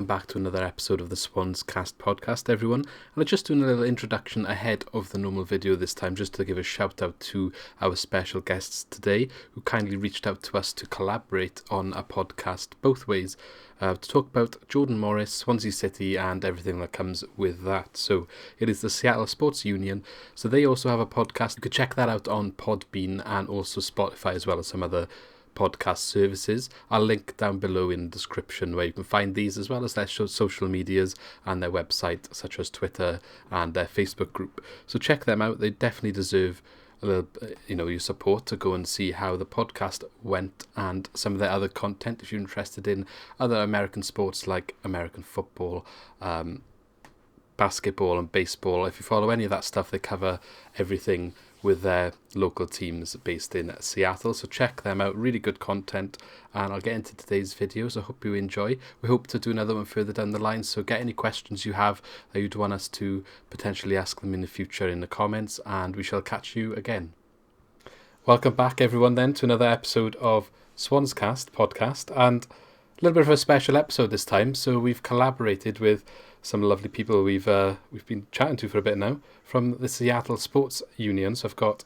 welcome back to another episode of the Swans Cast Podcast, everyone. And I'm just doing a little introduction ahead of the normal video this time, just to give a shout out to our special guests today, who kindly reached out to us to collaborate on a podcast both ways, to talk about Jordan Morris, Swansea City, and everything that comes with that. So it is the Seattle Sports Union. So they also have a podcast. You could check that out on Podbean and also Spotify, as well as some other podcast services. I'll link down below in the description where you can find these, as well as their social medias and their website, such as Twitter and their Facebook group. So check them out. They definitely deserve a little, your support to go and see how the podcast went and some of their other content if you're interested in other American sports like American football, basketball and baseball. If you follow any of that stuff, they cover everything with their local teams based in Seattle. So check them out. Really good content. And I'll get into today's video, so I hope you enjoy. We hope to do another one further down the line. So get any questions you have that you'd want us to potentially ask them in the future in the comments. And we shall catch you again. Welcome back, everyone, then, to another episode of Swans Cast Podcast. And a little bit of a special episode this time. So we've collaborated with some lovely people we've been chatting to for a bit now from the Seattle Sports Union. So I've got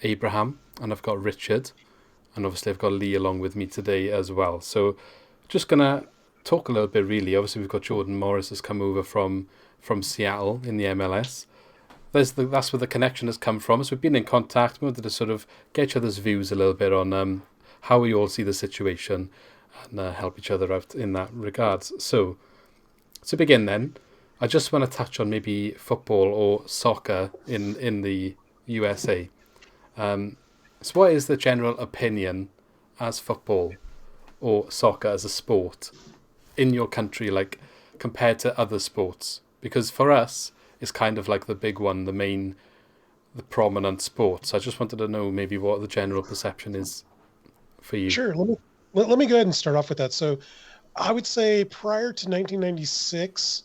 Abraham and I've got Richard, and obviously I've got Lee along with me today as well. So just gonna talk a little bit really. Obviously we've got Jordan Morris has come over from Seattle in the MLS. That's where the connection has come from. So we've been in contact. We wanted to sort of get each other's views a little bit on how we all see the situation and help each other out in that regards. So to begin then, I just want to touch on maybe football or soccer in the USA. So what is the general opinion as football or soccer as a sport in your country, like compared to other sports? Because for us, it's kind of like the big one, the prominent sport. So I just wanted to know maybe what the general perception is for you. Sure. Let me go ahead and start off with that. So I would say prior to 1996,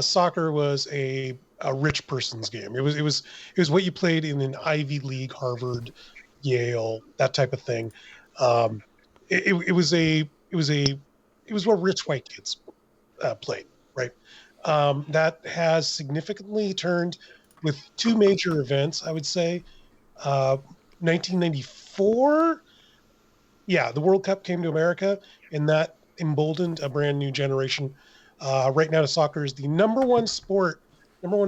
soccer was a rich person's game. It was what you played in an Ivy League, Harvard, Yale, that type of thing. It was what rich white kids played, right? That has significantly turned with two major events. I would say 1994. Yeah, the World Cup came to America, and that emboldened a brand new generation. Right now, soccer is the number one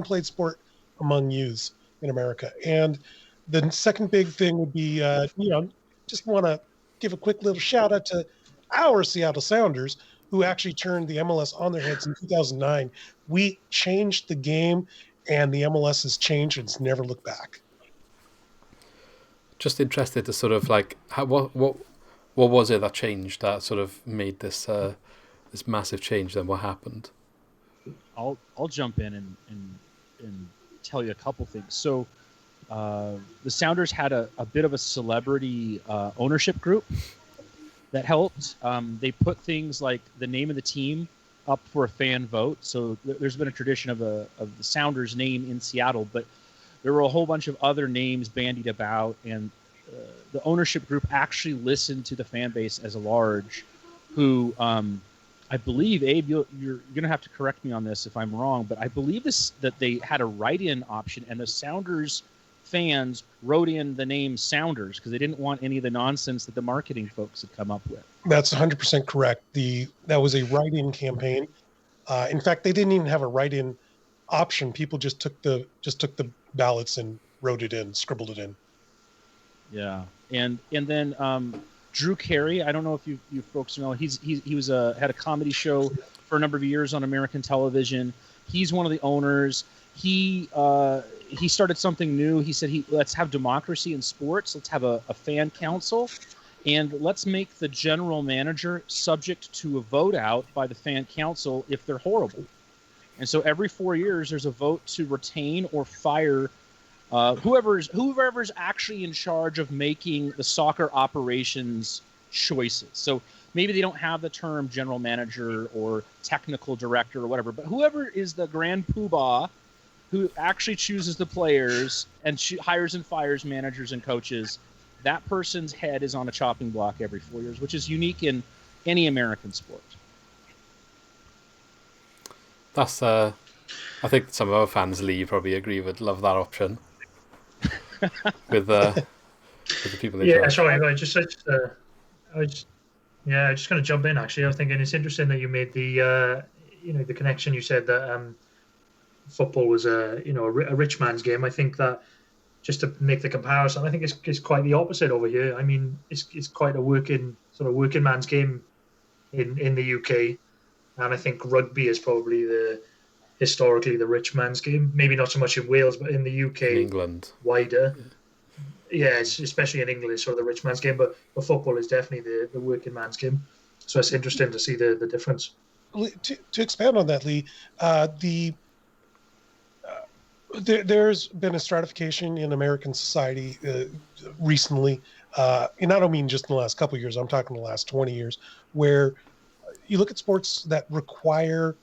played sport among youths in America. And the second big thing would be, just want to give a quick little shout out to our Seattle Sounders, who actually turned the MLS on their heads in 2009. We changed the game, and the MLS has changed, and it's never looked back. Just interested to sort of like what was it that changed, that sort of made this this massive change? Then what happened? I'll jump in and tell you a couple things. So the Sounders had a bit of a celebrity ownership group that helped. They put things like the name of the team up for a fan vote. So there's been a tradition of the Sounders name in Seattle, but there were a whole bunch of other names bandied about, and the ownership group actually listened to the fan base as a large, who I believe, Abe, you're going to have to correct me on this if I'm wrong, but I believe that they had a write-in option, and the Sounders fans wrote in the name Sounders because they didn't want any of the nonsense that the marketing folks had come up with. That's 100% correct. That was a write-in campaign. In fact, they didn't even have a write-in option. People just took the ballots and wrote it in, scribbled it in. Yeah, and then Drew Carey, I don't know if you folks know, he was had a comedy show for a number of years on American television. He's one of the owners. He started something new. He said, let's have democracy in sports. Let's have a fan council, and let's make the general manager subject to a vote out by the fan council if they're horrible. And so every 4 years, there's a vote to retain or fire whoever's actually in charge of making the soccer operations choices. So maybe they don't have the term general manager or technical director or whatever, but whoever is the grand poobah who actually chooses the players and hires and fires managers and coaches, that person's head is on a chopping block every 4 years, which is unique in any American sport. That's I think some of our fans, Lee, probably agree would love that option with the people they Yeah, trust. sorry, I just yeah, I just going to jump in. Actually, I was thinking it's interesting that you made the the connection. You said that football was a rich man's game. I think that just to make the comparison, I think it's quite the opposite over here. I mean, it's quite a working man's game in the UK, and I think rugby is probably historically the rich man's game. Maybe not so much in Wales, but in the UK, In England, wider. Yeah, it's especially in England, it's sort of the rich man's game, but football is definitely the working man's game. So it's interesting to see the difference. To expand on that, Lee, there's been a stratification in American society recently, and I don't mean just in the last couple of years, I'm talking the last 20 years, where you look at sports that require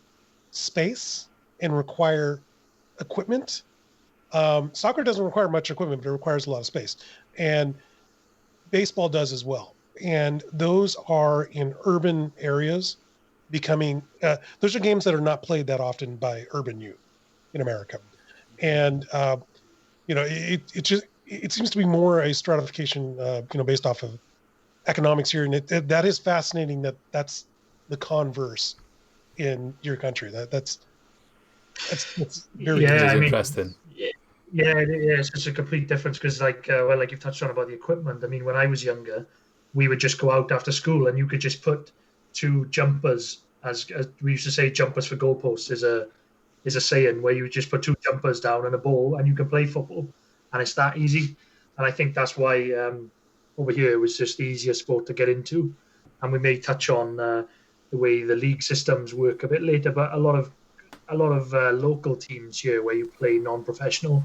space and require equipment. Soccer doesn't require much equipment, but it requires a lot of space. And baseball does as well. And those are in urban areas becoming, those are games that are not played that often by urban youth in America. And, it seems to be more a stratification, based off of economics here. And that is fascinating that's the converse in your country. That's very interesting. Yeah, it's just a complete difference because, like you've touched on about the equipment. I mean, when I was younger, we would just go out after school, and you could just put two jumpers, as we used to say, jumpers for goalposts is a saying where you would just put two jumpers down and a ball, and you can play football, and it's that easy. And I think that's why over here it was just the easiest sport to get into. And we may touch on the way the league systems work a bit later, but a lot of local teams here where you play non-professional,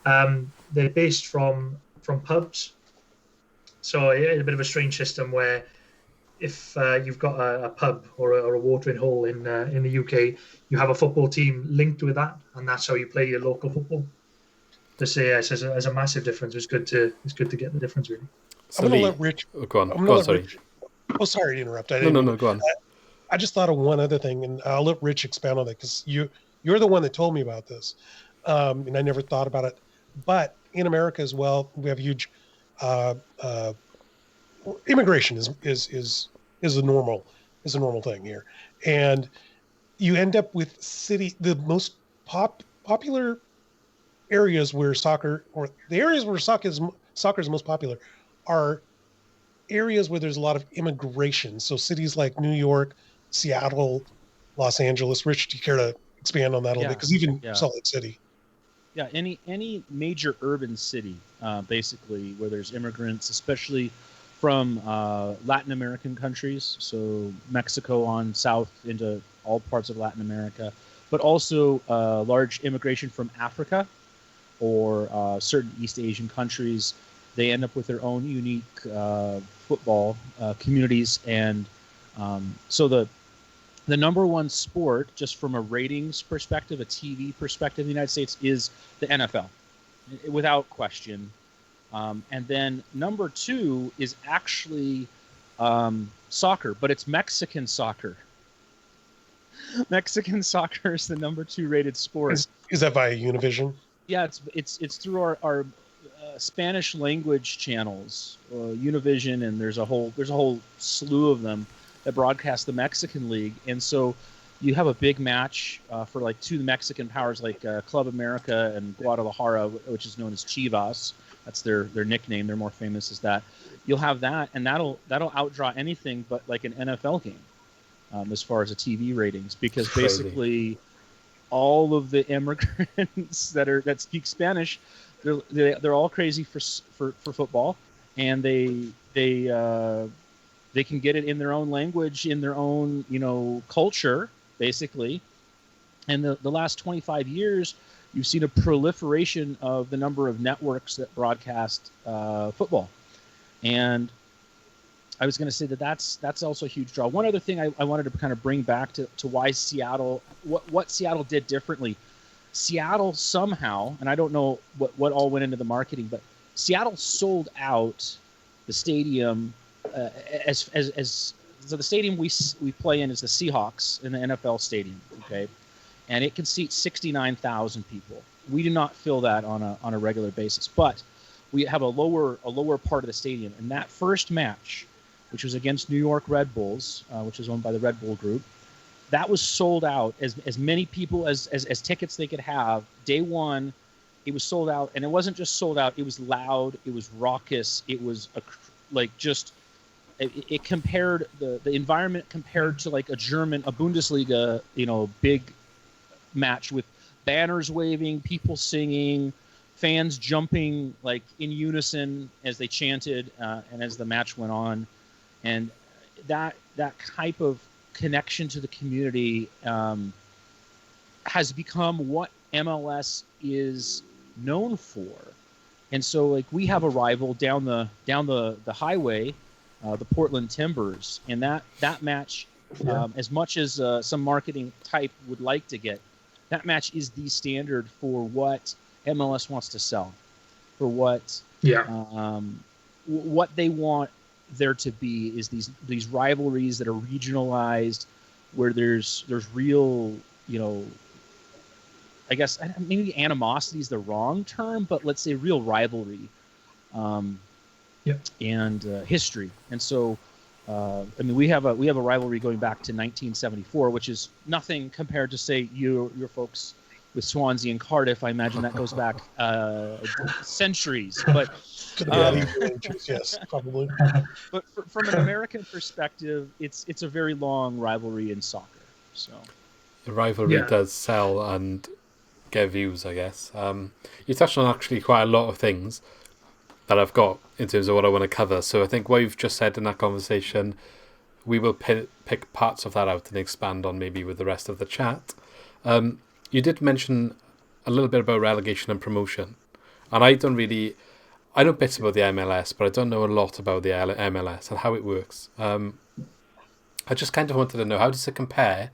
they're based from pubs. So it's a bit of a strange system where if you've got a pub or a watering hole in the UK, you have a football team linked with that, and that's how you play your local football. To say yes, as a massive difference. It's good to get the difference, really. So I'm going to let Rich. Go on. Sorry. Rich, sorry to interrupt. No, go on. I just thought of one other thing, and I'll let Rich expound on that because you're the one that told me about this, and I never thought about it. But in America as well, we have huge immigration is a normal thing here, and you end up with the most popular areas where soccer, or the areas where soccer is most popular, are areas where there's a lot of immigration. So cities like New York, Seattle, Los Angeles. Rich, do you care to expand on that a little bit? Because even Salt Lake City. Yeah, any major urban city, basically, where there's immigrants, especially from Latin American countries, so Mexico on south into all parts of Latin America, but also large immigration from Africa or certain East Asian countries. They end up with their own unique football communities, and so the number one sport, just from a ratings perspective, a TV perspective in the United States, is the NFL, without question. And then number two is actually soccer, but it's Mexican soccer. Mexican soccer is the number two rated sport. Is that via Univision? Yeah, it's through our Spanish language channels, Univision, and there's a whole slew of them that broadcast the Mexican League. And so you have a big match for like two Mexican powers like Club America and Guadalajara, which is known as Chivas. That's their nickname. They're more famous as that. You'll have that, and that'll outdraw anything but like an NFL game as far as the TV ratings, because basically all of the immigrants that speak Spanish, they're all crazy for football, and they can get it in their own language, in their own culture, basically. And the last 25 years, you've seen a proliferation of the number of networks that broadcast football. And I was going to say that's also a huge draw. One other thing I wanted to kind of bring back to why Seattle, what Seattle did differently. Seattle somehow, and I don't know what all went into the marketing, but Seattle sold out the stadium so the stadium we play in is the Seahawks in the NFL stadium, okay? and it can seat 69,000 people. We do not fill that on a regular basis, but we have a lower part of the stadium. And that first match, which was against New York Red Bulls, which is owned by the Red Bull Group, that was sold out as many people as tickets they could have. Day one, it was sold out, and it wasn't just sold out. It was loud. It was raucous. It was it compared the environment compared to like a Bundesliga, big match with banners waving, people singing, fans jumping like in unison as they chanted and as the match went on, and that type of connection to the community has become what MLS is known for. And so like we have a rival down the highway, the Portland Timbers, and that match, as much as some marketing type would like to get, that match is the standard for what MLS wants to sell, for what they want there to be is these rivalries that are regionalized, where there's real, I guess maybe animosity is the wrong term, but let's say real rivalry and history. And so we have a rivalry going back to 1974, which is nothing compared to say your folks with Swansea and Cardiff. I imagine that goes back centuries, but yes, probably. But from an American perspective, it's a very long rivalry in soccer. So the rivalry does sell and get views, I guess. You touched on actually quite a lot of things that I've got in terms of what I want to cover. So I think what you've just said in that conversation, we will pick parts of that out and expand on maybe with the rest of the chat. You did mention a little bit about relegation and promotion, and I know bits about the MLS, but I don't know a lot about the MLS and how it works. I just kind of wanted to know, how does it compare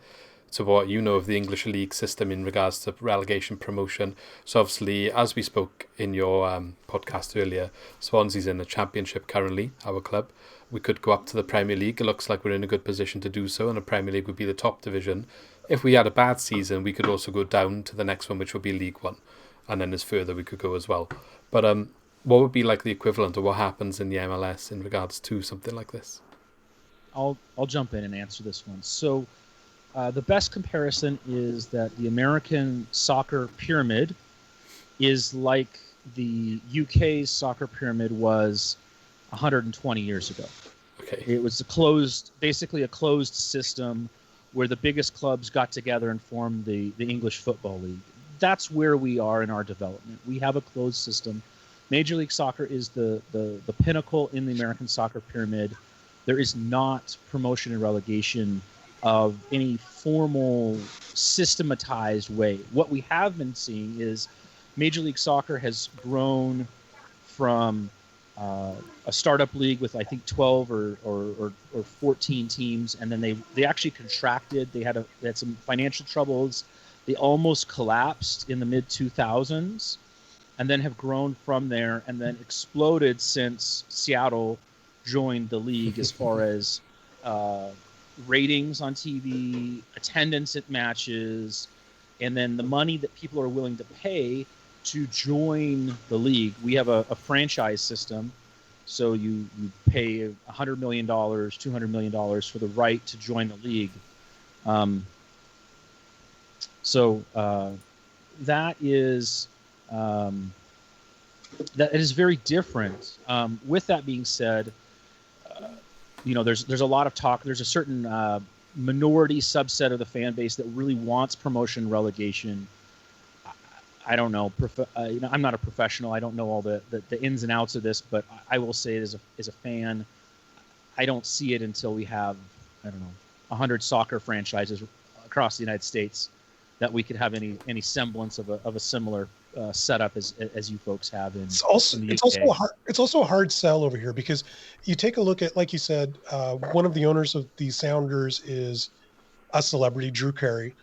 to what you know of the English league system in regards to relegation promotion? So obviously, as we spoke in your podcast earlier, Swansea's in the Championship currently, our club. We could go up to the Premier League. It looks like we're in a good position to do so, and the Premier League would be the top division. If we had a bad season, we could also go down to the next one, which would be League One, and then as further we could go as well. But what would be like the equivalent of what happens in the MLS in regards to something like this? I'll jump in and answer this one. So the best comparison is that the American soccer pyramid is like the UK's soccer pyramid was 120 years ago. Okay. It was basically a closed system where the biggest clubs got together and formed the English Football League. That's where we are in our development. We have a closed system. Major League Soccer is the pinnacle in the American soccer pyramid. There is not promotion and relegation of any formal, systematized way. What we have been seeing is Major League Soccer has grown from a startup league with I think 12 or 14 teams, and then they actually contracted. They had some financial troubles. They almost collapsed in the mid 2000s, and then have grown from there, and then exploded since Seattle joined the league as far as ratings on TV, attendance at matches, and then the money that people are willing to pay to join the league. We have a franchise system, so you pay $100 million, $200 million for the right to join the league. So that is very different. With that being said, there's a lot of talk. There's a certain minority subset of the fan base that really wants promotion, relegation. I don't know. I'm not a professional. I don't know all the ins and outs of this, but I will say as a fan, I don't see it until we have 100 soccer franchises across the United States that we could have any semblance of a similar setup as you folks have in the UK. It's also a hard sell over here, because you take a look at, like you said, one of the owners of the Sounders is a celebrity, Drew Carey.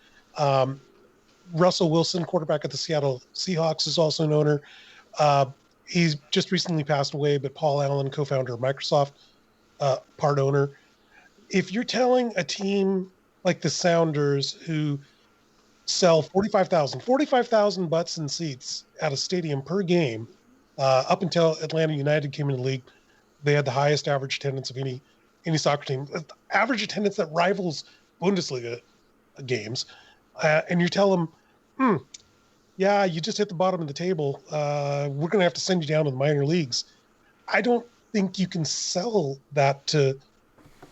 Russell Wilson, quarterback at the Seattle Seahawks, is also an owner. He's just recently passed away, but Paul Allen, co-founder of Microsoft, part owner. If you're telling a team like the Sounders, who sell 45,000 butts and seats at a stadium per game. Up until Atlanta United came in the league, they had the highest average attendance of any soccer team. Average attendance that rivals Bundesliga games. And you tell them, yeah, you just hit the bottom of the table. We're going to have to send you down to the minor leagues. I don't think you can sell that to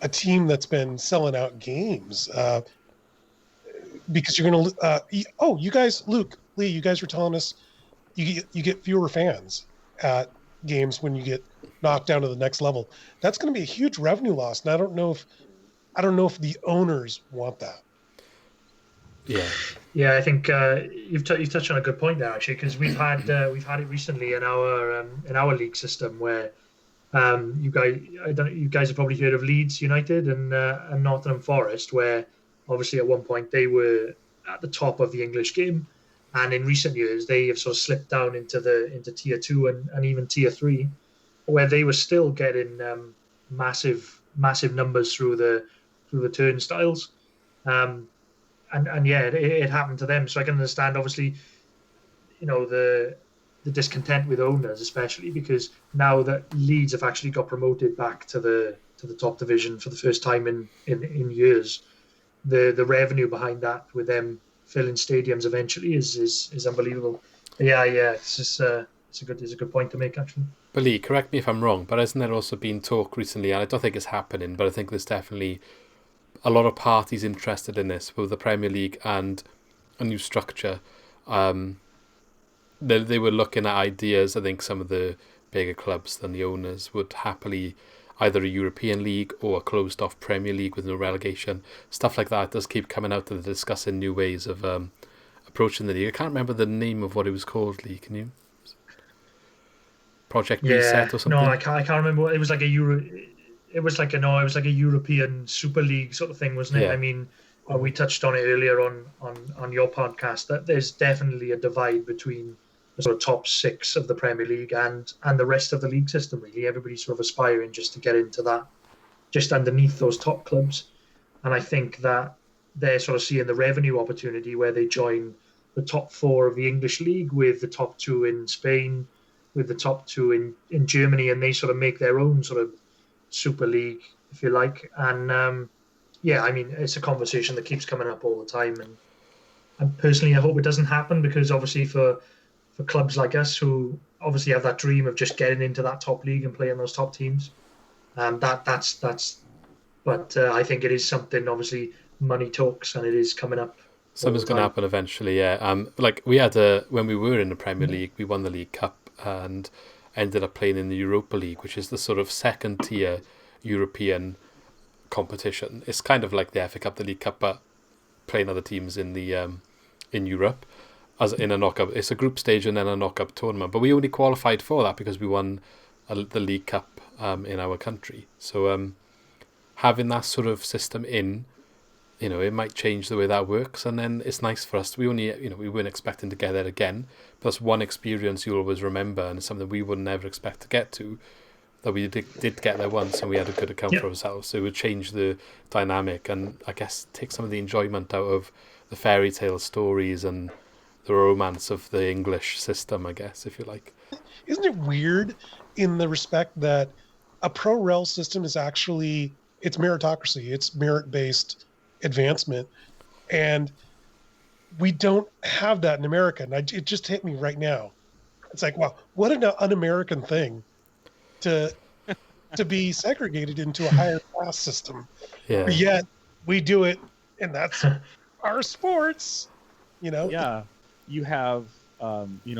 a team that's been selling out games. Because you're going to, you guys, Lee, you guys were telling us you get fewer fans at games when you get knocked down to the next level. That's going to be a huge revenue loss, and I don't know if the owners want that. Yeah, I think you've touched on a good point there, actually, because we've had it recently in our league system where you guys have probably heard of Leeds United and Nottingham Forest, where obviously at one point they were at the top of the English game, and in recent years they have sort of slipped down into tier 2 and even tier 3, where they were still getting massive numbers through the turnstiles. And yeah, it happened to them. So I can understand, obviously, the discontent with owners, especially because now that Leeds have actually got promoted back to the top division for the first time in years, the revenue behind that with them filling stadiums eventually is unbelievable. Yeah, it's a good point to make, actually. But Lee, correct me if I'm wrong, but hasn't there also been talk recently, and I don't think it's happening, but I think there's definitely a lot of parties interested in this, with the Premier League and a new structure. They were looking at ideas. I think some of the bigger clubs than the owners would happily either a European league or a closed-off Premier League with no relegation. Stuff like that does keep coming out, that they're discussing new ways of approaching the league. I can't remember the name of what it was called, Lee. Can you? Project Reset or something? No, I can't remember. It was like a Euro. It was like a European Super League sort of thing, wasn't it? Yeah. I mean, we touched on it earlier on your podcast that there's definitely a divide between the sort of top 6 of the Premier League and the rest of the league system. Really, everybody's sort of aspiring just to get into that, just underneath those top clubs. And I think that they're sort of seeing the revenue opportunity where they join the top 4 of the English league with the top 2 in Spain, with the top 2 in Germany, and they sort of make their own sort of Super League, if you like. And I mean, it's a conversation that keeps coming up all the time, and personally I hope it doesn't happen, because obviously for clubs like us who obviously have that dream of just getting into that top league and playing those top teams, that's but I think it is something, obviously money talks, and it is coming up. Something's going to happen eventually, yeah. Like we had when we were in the Premier League, we won the League Cup and ended up playing in the Europa League, which is the sort of second tier European competition. It's kind of like the FA Cup, the League Cup, but playing other teams in the in Europe, as in a knockout. It's a group stage and then a knockout tournament. But we only qualified for that because we won the League Cup in our country. So having that sort of system in, it might change the way that works, and then it's nice for us. We only, we weren't expecting to get there again. But that's one experience you'll always remember, and it's something we would never expect to get to. That we did get there once, and we had a good account for ourselves. So it would change the dynamic, and I guess take some of the enjoyment out of the fairy tale stories and the romance of the English system, I guess, if you like. Isn't it weird in the respect that a pro rel system is actually, it's meritocracy, it's merit-based advancement, and we don't have that in America. And it just hit me right now. It's like, wow, what an un-American thing to be segregated into a higher class system. Yeah. But yet we do it, and that's our sports, Yeah. You have, the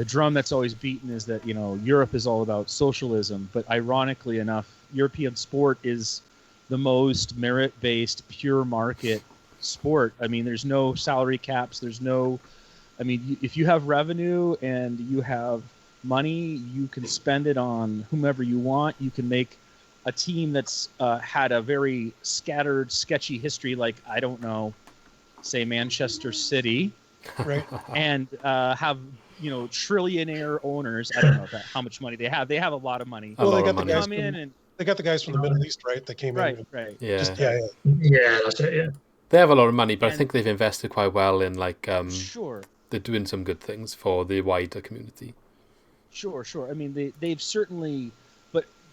drum that's always beaten is that, Europe is all about socialism, but ironically enough, European sport is the most merit-based, pure market sport. I mean, there's no salary caps. If you have revenue and you have money, you can spend it on whomever you want. You can make a team that's had a very scattered, sketchy history, like, I don't know, say Manchester City, right? And have trillionaire owners. I don't know how much money they have. They have a lot of money. Well, they got the guys come in and they got the guys from the Middle East, right? That came in. Right. Yeah. Yeah, that's it. Yeah. They have a lot of money, but I And- think they've invested quite well in Sure. they're doing some good things for the wider community. Sure. I mean, they've certainly,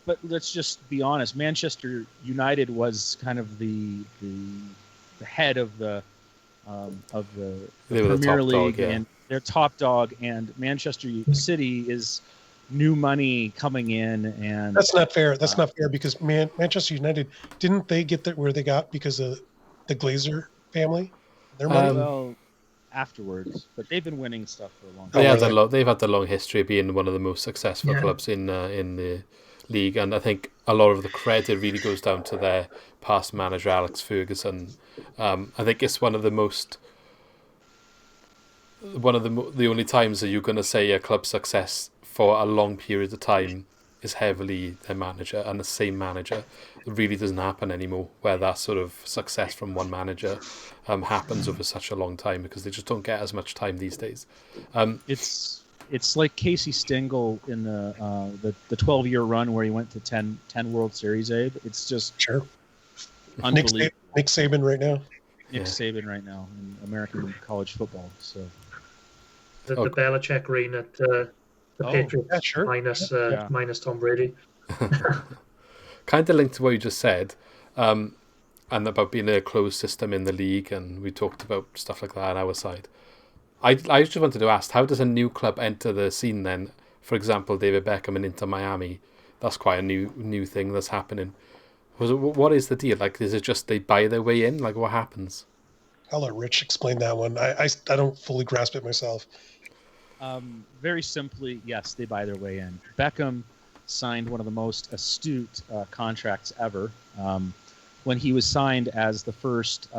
but let's just be honest. Manchester United was kind of the head of the They were the Premier top League, dog, yeah. and their top dog. And Manchester City is new money coming in, and That's not fair. That's not fair because Manchester United, didn't they get where they got because of the Glazer family? Their money. well, afterwards. But they've been winning stuff for a long They've time. had the long history of being one of the most successful Yeah. clubs in the league, and I think a lot of the credit really goes down to their past manager Alex Ferguson. I think it's one of the only times that you're going to say a club's success for a long period of time is heavily their manager, and the same manager. It really doesn't happen anymore, where that sort of success from one manager happens over such a long time, because they just don't get as much time these days. It's like Casey Stengel in the 12-year run where he went to 10 World Series, Abe. It's just Sure. unbelievable. Nick Saban right now. Nick Saban right now in American college football. So The Okay. Belichick reign at the Patriots yeah, sure. minus Tom Brady. Kind of linked to what you just said, and about being a closed system in the league, and we talked about stuff like that on our side. I just wanted to ask, how does a new club enter the scene then? For example, David Beckham and Inter Miami. That's quite a new thing that's happening. What is the deal? Like, is it just they buy their way in? Like, what happens? I'll let Rich explain that one. I don't fully grasp it myself. very simply, yes, they buy their way in. Beckham signed one of the most astute contracts ever when he was signed as the first,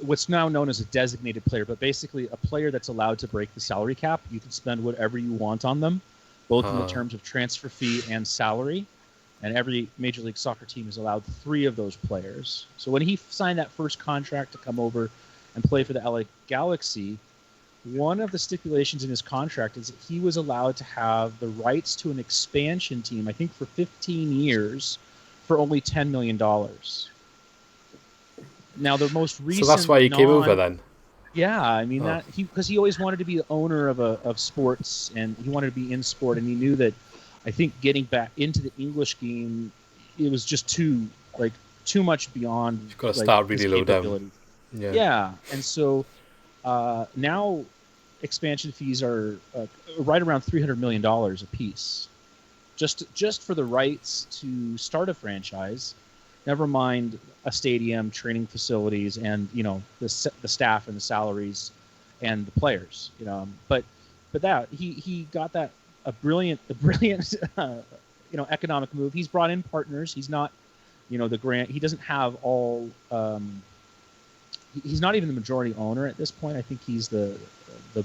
what's now known as a designated player, but basically a player that's allowed to break the salary cap. You can spend whatever you want on them, both in the terms of transfer fee and salary. And every Major League Soccer team is allowed 3 of those players. So when he signed that first contract to come over and play for the LA Galaxy, one of the stipulations in his contract is that he was allowed to have the rights to an expansion team, I think for 15 years, for only $10 million. Now, the most recent... So that's why he came over then? Yeah, I mean, because he always wanted to be the owner of sports, and he wanted to be in sport, and he knew that, I think, getting back into the English game, it was just too much beyond. You've got to start really low down. capabilities. Yeah, and so now expansion fees are right around $300 million a piece, just for the rights to start a franchise. Never mind a stadium, training facilities, and the staff and the salaries and the players. But that he got that a brilliant economic move. He's brought in partners. He's not the grant. He doesn't have all. He's not even the majority owner at this point. I think he's the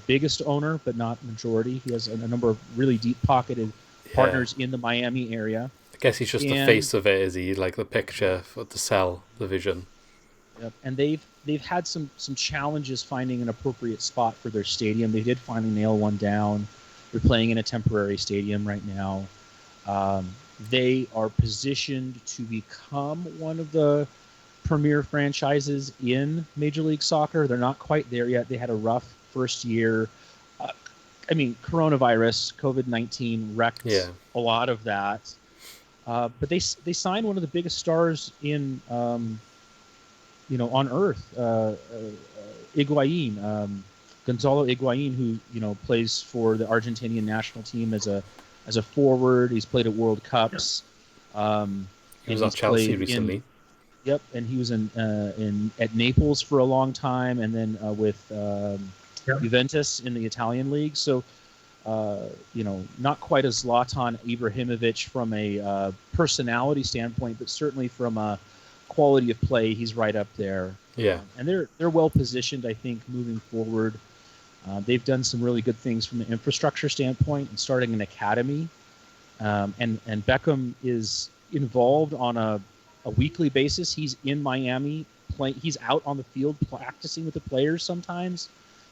biggest owner, but not majority. He has a number of really deep-pocketed partners in the Miami area. I guess he's just the face of it, is he? Like the picture to sell the vision. Yep. And they've had some challenges finding an appropriate spot for their stadium. They did finally nail one down. They're playing in a temporary stadium right now. They are positioned to become one of the premier franchises in Major League Soccer. They're not quite there yet. They had a rough first year. Coronavirus, COVID-19 wrecked a lot of that. But they signed one of the biggest stars in, on earth, Higuain, Gonzalo Higuain, who plays for the Argentinian national team as a forward. He's played at World Cups. He was at Chelsea recently. Yep, and he was at Naples for a long time, and then with Juventus in the Italian league. So, not quite as Zlatan Ibrahimovic from a personality standpoint, but certainly from a quality of play, he's right up there. Yeah, and they're well positioned, I think, moving forward. They've done some really good things from an infrastructure standpoint and starting an academy. And Beckham is involved on a weekly basis. He's in Miami playing. He's out on the field practicing with the players sometimes.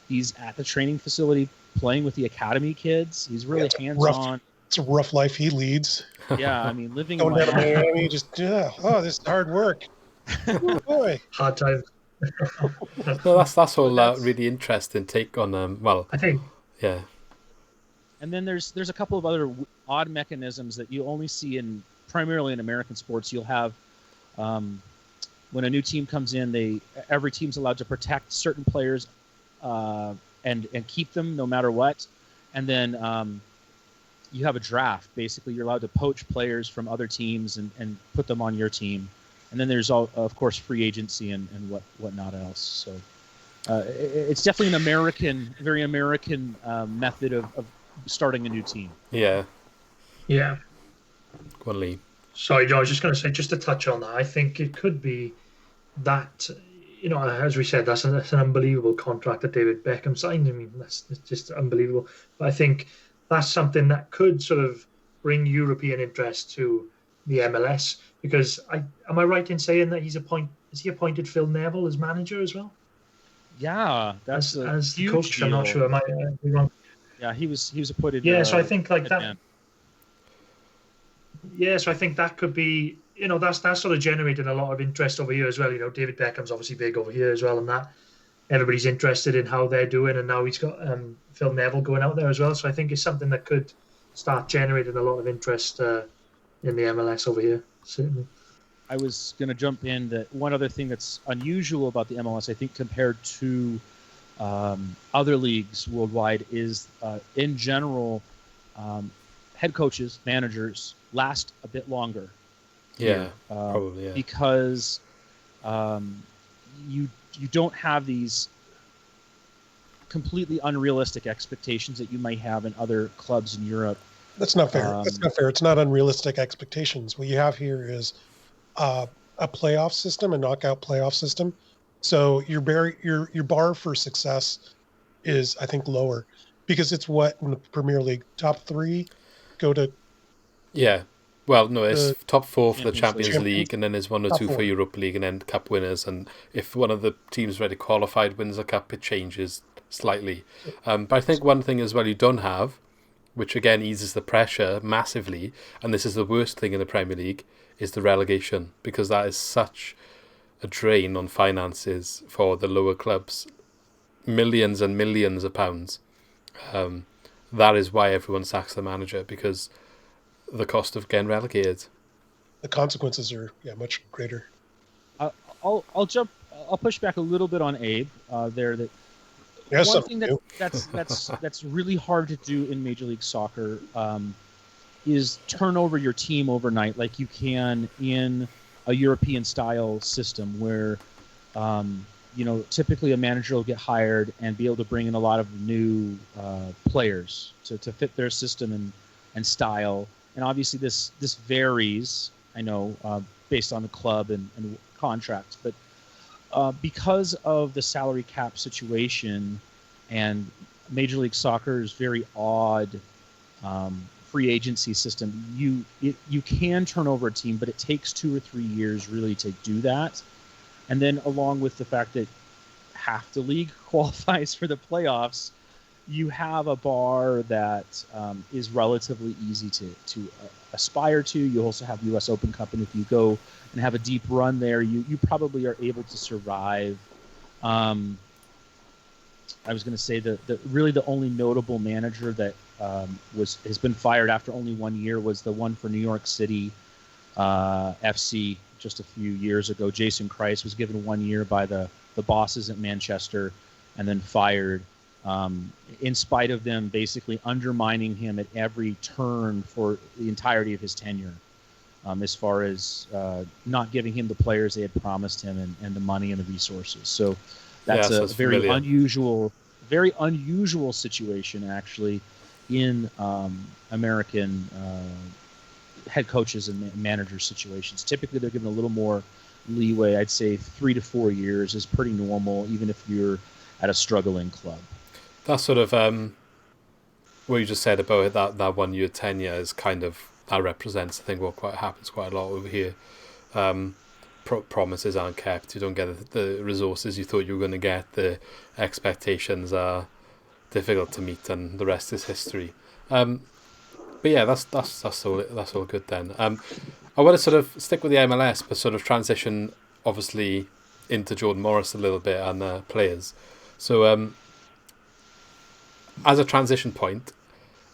He's at the training facility playing with the academy kids. He's really hands-on. It's a rough life he leads. Yeah, I mean, living going in down to Miami, just this is hard work. Oh, boy. Hard times. No, that's all really interesting take on well, I think. yeah. And then there's a couple of other odd mechanisms that you only see primarily in American sports. You'll have when a new team comes in, every team's allowed to protect certain players and keep them no matter what. And then you have a draft. Basically, you're allowed to poach players from other teams and put them on your team. And then there's of course free agency and whatnot else. So it's definitely an very American method of starting a new team. Yeah. Yeah. Go on, Lee. Sorry, Joe, I was just going to say, just to touch on that, I think it could be that, as we said, that's an unbelievable contract that David Beckham signed. I mean, that's just unbelievable. But I think that's something that could sort of bring European interest to the MLS, because am I right in saying that is he appointed Phil Neville as manager as well? Yeah, that's as huge coach. Deal. I'm not sure. Am I wrong? Yeah, he was appointed. Yeah, so I think like that. Man. Yeah, so I think that could be, that's sort of generated a lot of interest over here as well. David Beckham's obviously big over here as well, and that everybody's interested in how they're doing, and now he's got Phil Neville going out there as well. So I think it's something that could start generating a lot of interest in the MLS over here, certainly. I was going to jump in that one other thing that's unusual about the MLS, I think, compared to other leagues worldwide is, in general, head coaches, managers last a bit longer. Yeah, probably. Yeah. Because you don't have these completely unrealistic expectations that you might have in other clubs in Europe. That's not fair. That's not fair. It's not unrealistic expectations. What you have here is a playoff system, a knockout playoff system. So your bar for success is, I think, lower, because it's what in the Premier League, top 3 go to. Yeah. Well, no, it's top 4 for the Champions League, League, and then there's 1 or 2 for Europa League, and then cup winners. And if one of the teams already qualified wins a cup, it changes slightly. But I think one thing as well you don't have, which again eases the pressure massively, and this is the worst thing in the Premier League, is the relegation, because that is such a drain on finances for the lower clubs, millions and millions of pounds. That is why everyone sacks the manager, because the cost of getting relegated. The consequences are much greater. I'll push back a little bit on Abe there. That one thing that's really hard to do in Major League Soccer is turn over your team overnight like you can in a European style system where typically a manager will get hired and be able to bring in a lot of new players to fit their system and style. And obviously this varies, I know, based on the club and contracts, but because of the salary cap situation and Major League Soccer's very odd free agency system, you can turn over a team, but it takes 2 or 3 years really to do that. And then along with the fact that half the league qualifies for the playoffs, you have a bar that is relatively easy to aspire to. You also have U.S. Open Cup, and if you go and have a deep run there, you probably are able to survive. I was going to say that really the only notable manager that has been fired after only 1 year was the one for New York City FC just a few years ago. Jason Kreis was given 1 year by the bosses at Manchester and then fired. In spite of them basically undermining him at every turn for the entirety of his tenure, as far as not giving him the players they had promised him and the money and the resources. So that's a very unusual situation, actually, in American head coaches and manager situations. Typically, they're given a little more leeway. I'd say 3 to 4 years is pretty normal, even if you're at a struggling club. That sort of what you just said about that 1 year tenure is kind of, that represents, I think, what happens quite a lot over here. Promises aren't kept. You don't get the resources you thought you were going to get. The expectations are difficult to meet, and the rest is history. But yeah, that's all good then. I want to sort of stick with the MLS, but sort of transition obviously into Jordan Morris a little bit and players. So as a transition point,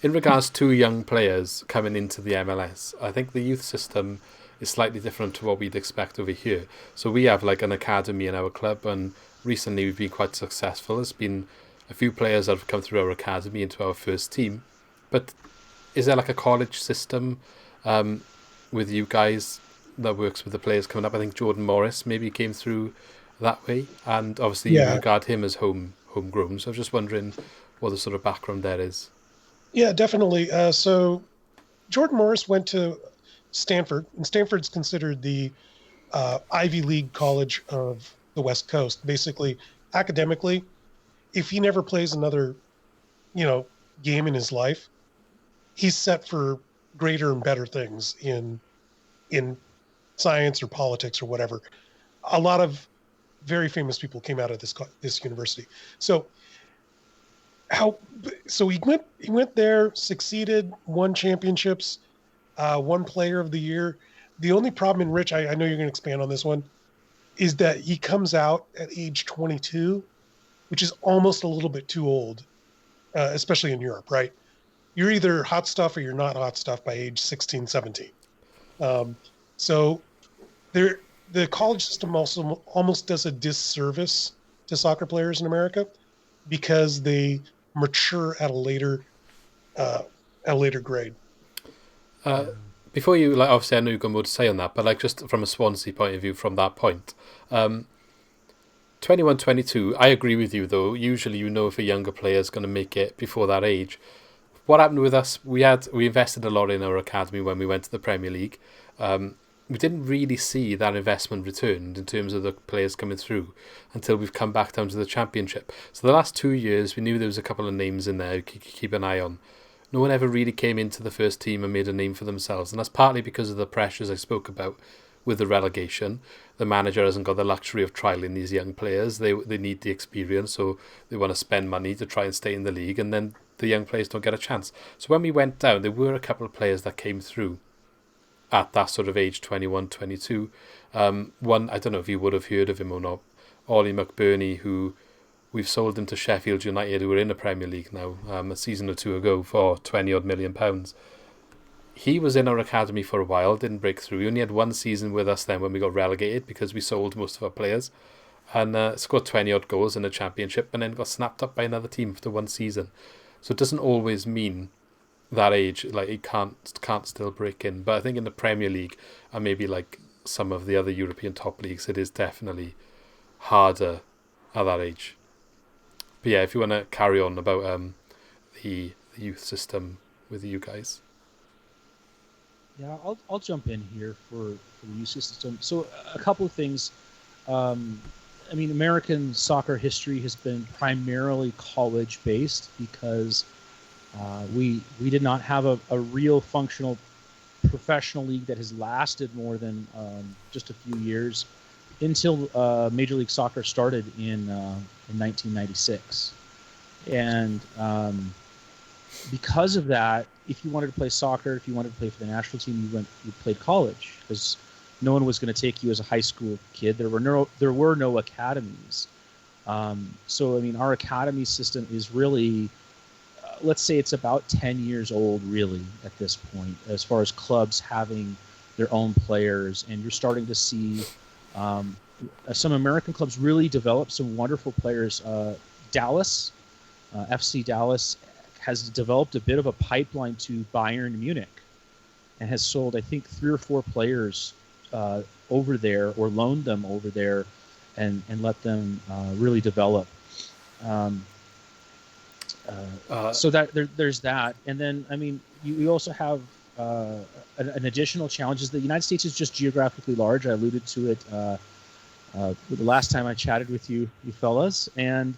in regards to young players coming into the MLS, I think the youth system is slightly different to what we'd expect over here. So we have like an academy in our club, and recently we've been quite successful. There's been a few players that have come through our academy into our first team. But is there like a college system with you guys that works with the players coming up? I think Jordan Morris maybe came through that way, and obviously you regard him as homegrown. So I was just wondering what the sort of background there is. Yeah, definitely. So Jordan Morris went to Stanford, and Stanford's considered the Ivy League college of the West Coast. Basically, academically, if he never plays another, game in his life, he's set for greater and better things in science or politics or whatever. A lot of very famous people came out of this university. So he went there, succeeded, won championships, won Player of the Year. The only problem, in Rich, I know you're going to expand on this one, is that he comes out at age 22, which is almost a little bit too old, especially in Europe, right? You're either hot stuff or you're not hot stuff by age 16, 17. So the college system also almost does a disservice to soccer players in America because they mature at a later grade. Before you, obviously I know you've got more to say on that, but just from a Swansea point of view, from that point, 21, 22, I agree with you though. Usually if a younger player is going to make it before that age. What happened with us, we invested a lot in our academy when we went to the Premier League. We didn't really see that investment returned in terms of the players coming through until we've come back down to the Championship. So the last 2 years, we knew there was a couple of names in there you could keep an eye on. No one ever really came into the first team and made a name for themselves. And that's partly because of the pressures I spoke about with the relegation. The manager hasn't got the luxury of trialling these young players. They need the experience, so they want to spend money to try and stay in the league, and then the young players don't get a chance. So when we went down, there were a couple of players that came through at that sort of age, 21, 22. One, I don't know if you would have heard of him or not, Ollie McBurney, who we've sold him to Sheffield United, who are in the Premier League now, a season or two ago for £20 million. He was in our academy for a while, didn't break through. He only had one season with us then when we got relegated because we sold most of our players, and scored 20-odd goals in the Championship and then got snapped up by another team after one season. So it doesn't always mean that age, he can't still break in. But I think in the Premier League and maybe some of the other European top leagues, it is definitely harder at that age. But yeah, if you want to carry on about the youth system with you guys. Yeah, I'll jump in here for the youth system. So a couple of things. American soccer history has been primarily college-based because we did not have a real functional professional league that has lasted more than just a few years until Major League Soccer started in 1996. And because of that, if you wanted to play soccer, if you wanted to play for the national team, you played college because no one was going to take you as a high school kid. There were no academies. So our academy system is really, let's say it's about 10 years old really at this point, as far as clubs having their own players. And you're starting to see some American clubs really develop some wonderful players. Dallas, FC Dallas, has developed a bit of a pipeline to Bayern Munich and has sold, I think, 3 or 4 players over there, or loaned them over there and let them really develop. So that there's that. And then, you also have an additional challenge is the United States is just geographically large. I alluded to it the last time I chatted with you fellas. And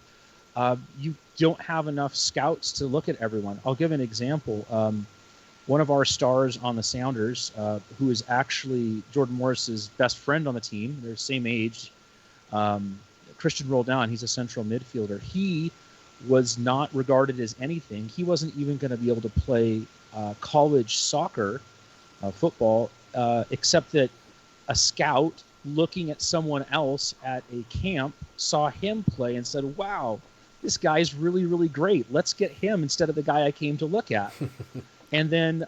you don't have enough scouts to look at everyone. I'll give an example. One of our stars on the Sounders, who is actually Jordan Morris's best friend on the team, they're the same age, Christian Roldan, he's a central midfielder. He was not regarded as anything. He wasn't even going to be able to play college soccer, football, except that a scout looking at someone else at a camp, saw him play and said, wow, this guy's really, really great. Let's get him instead of the guy I came to look at. And then,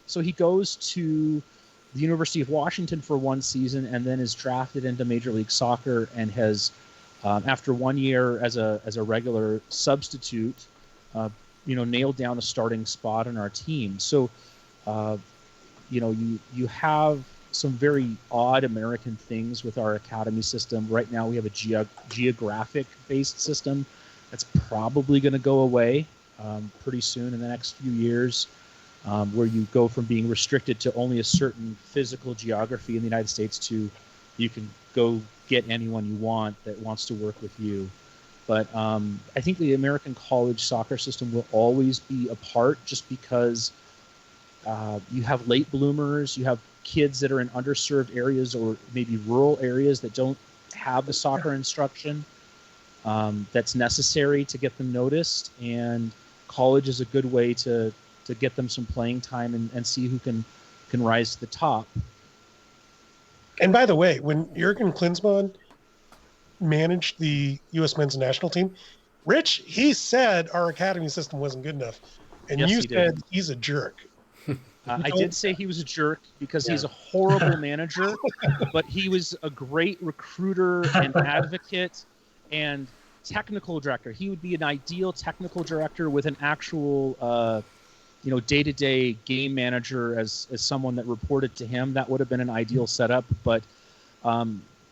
so he goes to the University of Washington for one season and then is drafted into Major League Soccer and has, after 1 year as a regular substitute, nailed down a starting spot on our team. So, you have some very odd American things with our academy system. Right now we have a geographic-based system that's probably going to go away pretty soon in the next few years, where you go from being restricted to only a certain physical geography in the United States to you can go get anyone you want that wants to work with you. But I think the American college soccer system will always be a part just because you have late bloomers, you have kids that are in underserved areas or maybe rural areas that don't have the soccer instruction that's necessary to get them noticed. And college is a good way to get them some playing time and see who can rise to the top. And by the way, when Jurgen Klinsmann managed the U.S. men's national team, Rich, he said our academy system wasn't good enough. And yes, you he said did. He's a jerk. I did say he was a jerk because he's a horrible manager, but he was a great recruiter and advocate and technical director. He would be an ideal technical director with an actual, day-to-day game manager as someone that reported to him. That would have been an ideal setup, but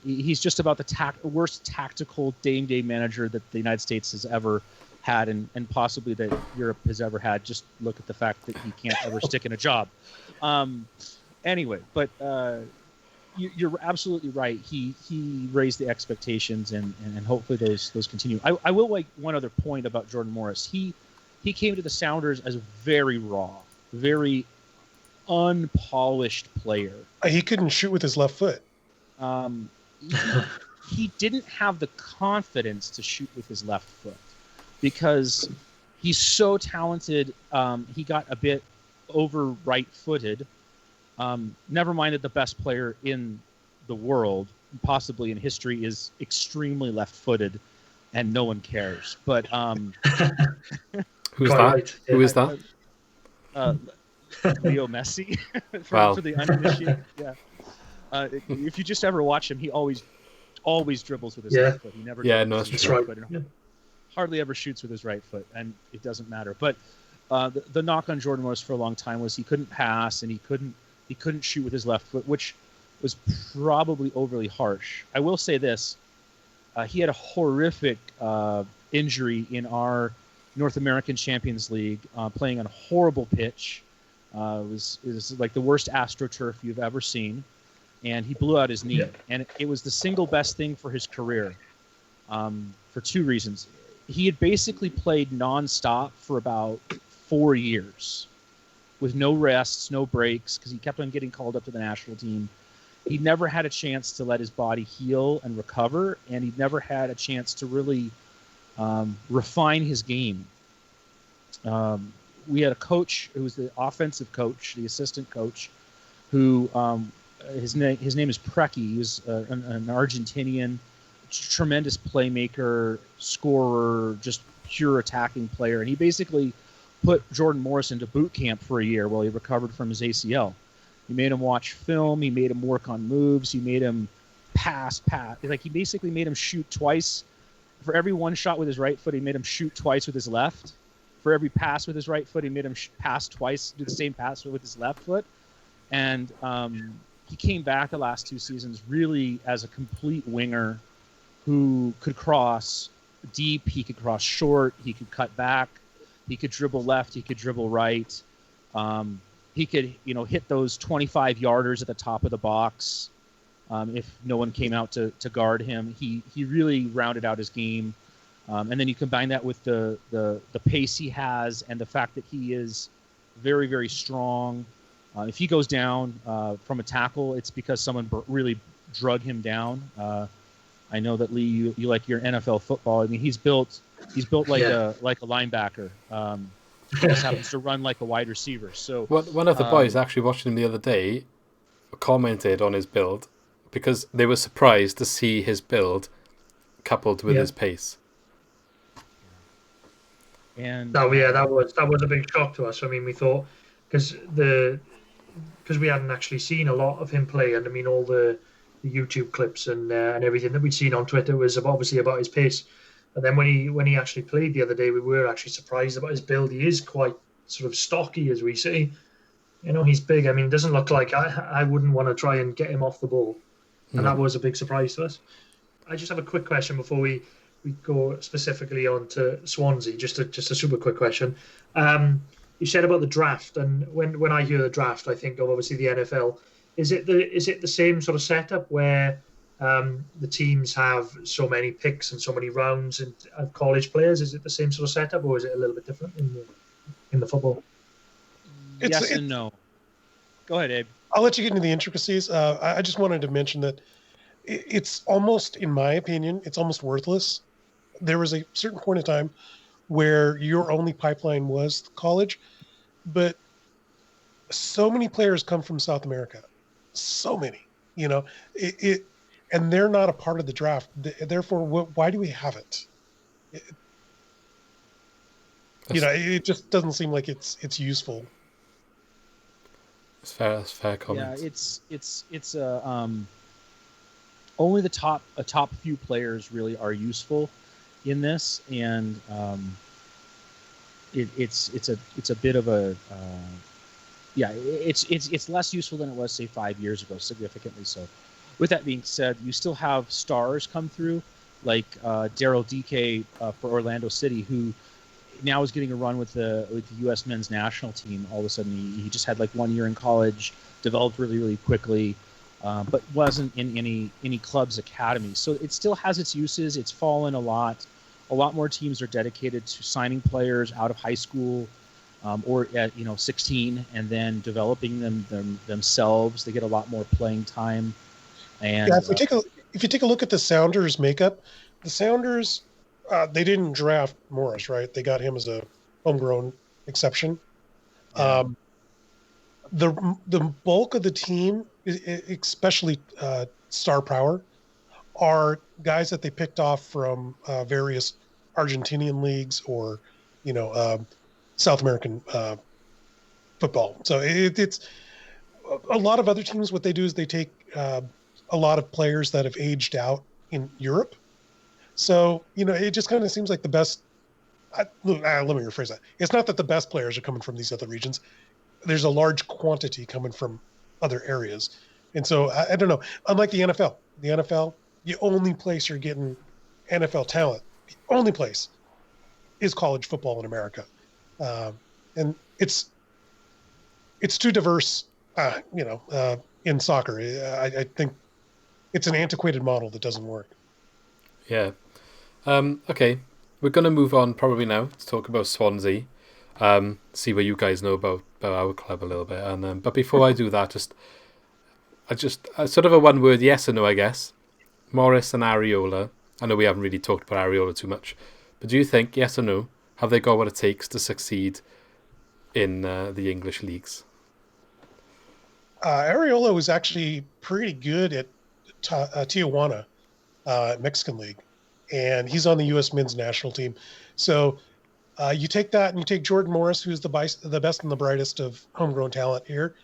he's just about the worst tactical day-to-day manager that the United States has ever had and possibly that Europe has ever had. Just look at the fact that he can't ever stick in a job. Anyway, but you're absolutely right. He raised the expectations and hopefully those continue. I will like one other point about Jordan Morris. He came to the Sounders as a very raw, very unpolished player. He couldn't shoot with his left foot. He didn't have the confidence to shoot with his left foot because he's so talented. He got a bit over right-footed. Never mind that the best player in the world, possibly in history, is extremely left-footed, and no one cares. But who's that? Right. Who is that? Leo Messi. For the uninitiated. Yeah. If you just ever watch him, he always dribbles with his left foot. He never. That's right. Hardly ever shoots with his right foot, and it doesn't matter. But the knock on Jordan Morris for a long time was he couldn't pass and he couldn't shoot with his left foot, which was probably overly harsh. I will say this: he had a horrific injury in our North American Champions League, playing on a horrible pitch. It was like the worst AstroTurf you've ever seen, and he blew out his knee. And it was the single best thing for his career, for two reasons. He had basically played nonstop for about 4 years with no rests, no breaks, because he kept on getting called up to the national team. He never had a chance to let his body heal and recover, and he never had a chance to really refine his game. We had a coach who was the offensive coach, the assistant coach, who his name is Preki. He was an Argentinian, tremendous playmaker, scorer, just pure attacking player. And he basically put Jordan Morris into boot camp for a year while he recovered from his ACL. He made him watch film. He made him work on moves. He made him pass. Like, he basically made him shoot twice. For every one shot with his right foot, he made him shoot twice with his left. For every pass with his right foot, he made him pass twice, do the same pass with his left foot. And he came back the last 2 seasons really as a complete winger who could cross deep, he could cross short, he could cut back, he could dribble left, he could dribble right. He could, hit those 25-yarders at the top of the box if no one came out to guard him. He really rounded out his game. And then you combine that with the pace he has and the fact that he is very, very strong. If he goes down from a tackle, it's because someone really drug him down. I know that Lee, you like your NFL football. I mean, he's built like a linebacker. He just happens to run like a wide receiver. So one of the boys actually watching him the other day commented on his build, because they were surprised to see his build coupled with his pace. And that was a big shock to us. I mean, we thought because we hadn't actually seen a lot of him play, and I mean all the YouTube clips and everything that we'd seen on Twitter was obviously about his pace. And then when he actually played the other day, we were actually surprised about his build. He is quite sort of stocky, as we say. You know, he's big. I mean, it doesn't look like I wouldn't want to try and get him off the ball, and that was a big surprise to us. I just have a quick question before we go specifically on to Swansea. Just a super quick question. You said about the draft, and when I hear the draft, I think of obviously the NFL. Is it the same sort of setup where the teams have so many picks and so many rounds and college players? Is it the same sort of setup, or is it a little bit different in the football? Yes and no. Go ahead, Abe. I'll let you get into the intricacies. I just wanted to mention that it's almost, in my opinion, it's almost worthless. There was a certain point in time where your only pipeline was college, but so many players come from South America. So many, you know, and they're not a part of the draft. Therefore, why do we have it? It just doesn't seem like it's useful. It's fair comment. Yeah, it's only the top few players really are useful in this, and it's a bit of a it's less useful than it was, say, 5 years ago, significantly so. With that being said, you still have stars come through, like Daryl DK for Orlando City, who now is getting a run with the U.S. men's national team. All of a sudden, he just had like 1 year in college, developed really, really quickly, but wasn't in any club's academy. So it still has its uses. It's fallen a lot. A lot more teams are dedicated to signing players out of high school or at 16, and then developing them themselves. They get a lot more playing time. And if you take a look at the Sounders makeup, the Sounders. They didn't draft Morris, right? They got him as a homegrown exception. Yeah. The bulk of the team, especially star power, are guys that they picked off from various Argentinian leagues or, South American football. So it's a lot of other teams. What they do is they take a lot of players that have aged out in Europe. So, it just kind of seems like the best. Let me rephrase that. It's not that the best players are coming from these other regions. There's a large quantity coming from other areas. And so, I don't know. Unlike the NFL, the only place you're getting NFL talent, the only place is college football in America. And it's too diverse, in soccer. I think it's an antiquated model that doesn't work. Yeah. Okay. We're going to move on probably now to talk about Swansea. See what you guys know about our club a little bit. And but before I do that, sort of a one-word yes or no, I guess. Morris and Arriola. I know we haven't really talked about Arriola too much, but do you think, yes or no, have they got what it takes to succeed in the English leagues? Arriola was actually pretty good at Tijuana, Mexican League, and he's on the U.S. men's national team. So you take that and you take Jordan Morris, who's the best and the brightest of homegrown talent here.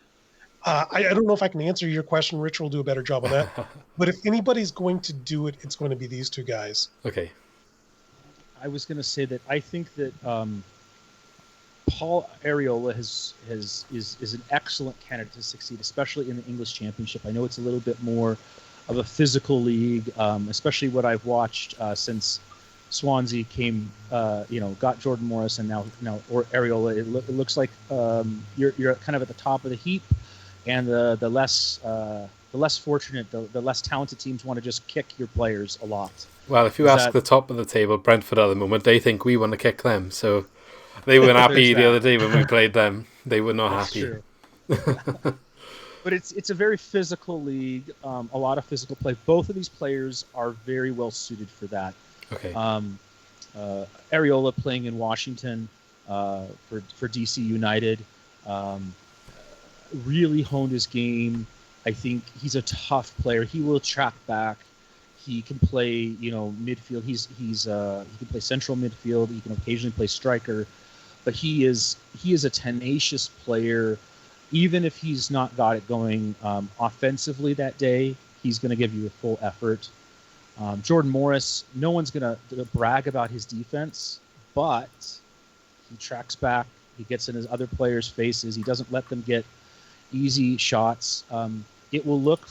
I don't know if I can answer your question. Rich will do a better job on that. But if anybody's going to do it, it's going to be these two guys. Okay. I was going to say that I think that Paul Arriola is an excellent candidate to succeed, especially in the English Championship. I know it's a little bit more of a physical league, especially what I've watched since Swansea came, got Jordan Morris and now or Arriola. It looks like you're kind of at the top of the heap, and the less fortunate, the less talented teams want to just kick your players a lot. Well, if you ask the top of the table, Brentford at the moment, they think we want to kick them. So they weren't happy the other day when we played them. They were not happy. True. But it's a very physical league, a lot of physical play. Both of these players are very well suited for that. Okay. Arriola playing in Washington for DC United really honed his game. I think he's a tough player. He will track back. He can play, midfield. He can play central midfield. He can occasionally play striker, but he is a tenacious player. Even if he's not got it going offensively that day, he's going to give you a full effort. Jordan Morris, no one's going to brag about his defense, but he tracks back. He gets in his other players' faces. He doesn't let them get easy shots. It will look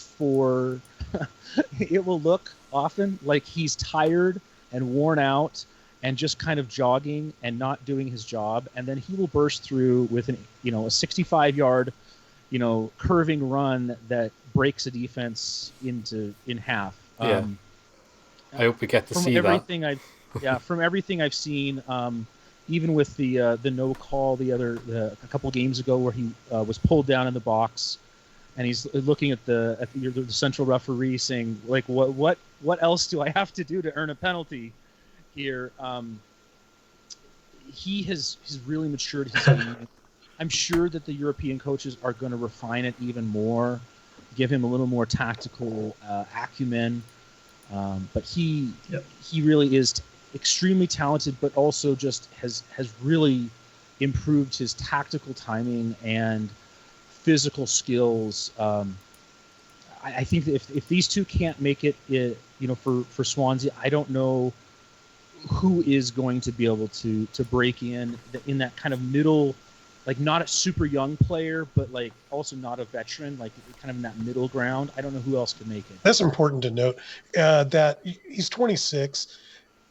often like he's tired and worn out and just kind of jogging and not doing his job, and then he will burst through with a 65-yard, curving run that breaks a defense in half. I hope we get to see that. From everything I've seen, even with the no call a couple games ago where he was pulled down in the box, and he's looking at the central referee saying, like, what else do I have to do to earn a penalty here? He's really matured his game. I'm sure that the European coaches are going to refine it even more, give him a little more tactical acumen. But he really is extremely talented, but also just has really improved his tactical timing and physical skills. I think that if these two can't make it, for Swansea, I don't know who is going to be able to break in that kind of middle, like not a super young player, but like also not a veteran, like kind of in that middle ground. I don't know who else could make it. That's important to note that he's 26.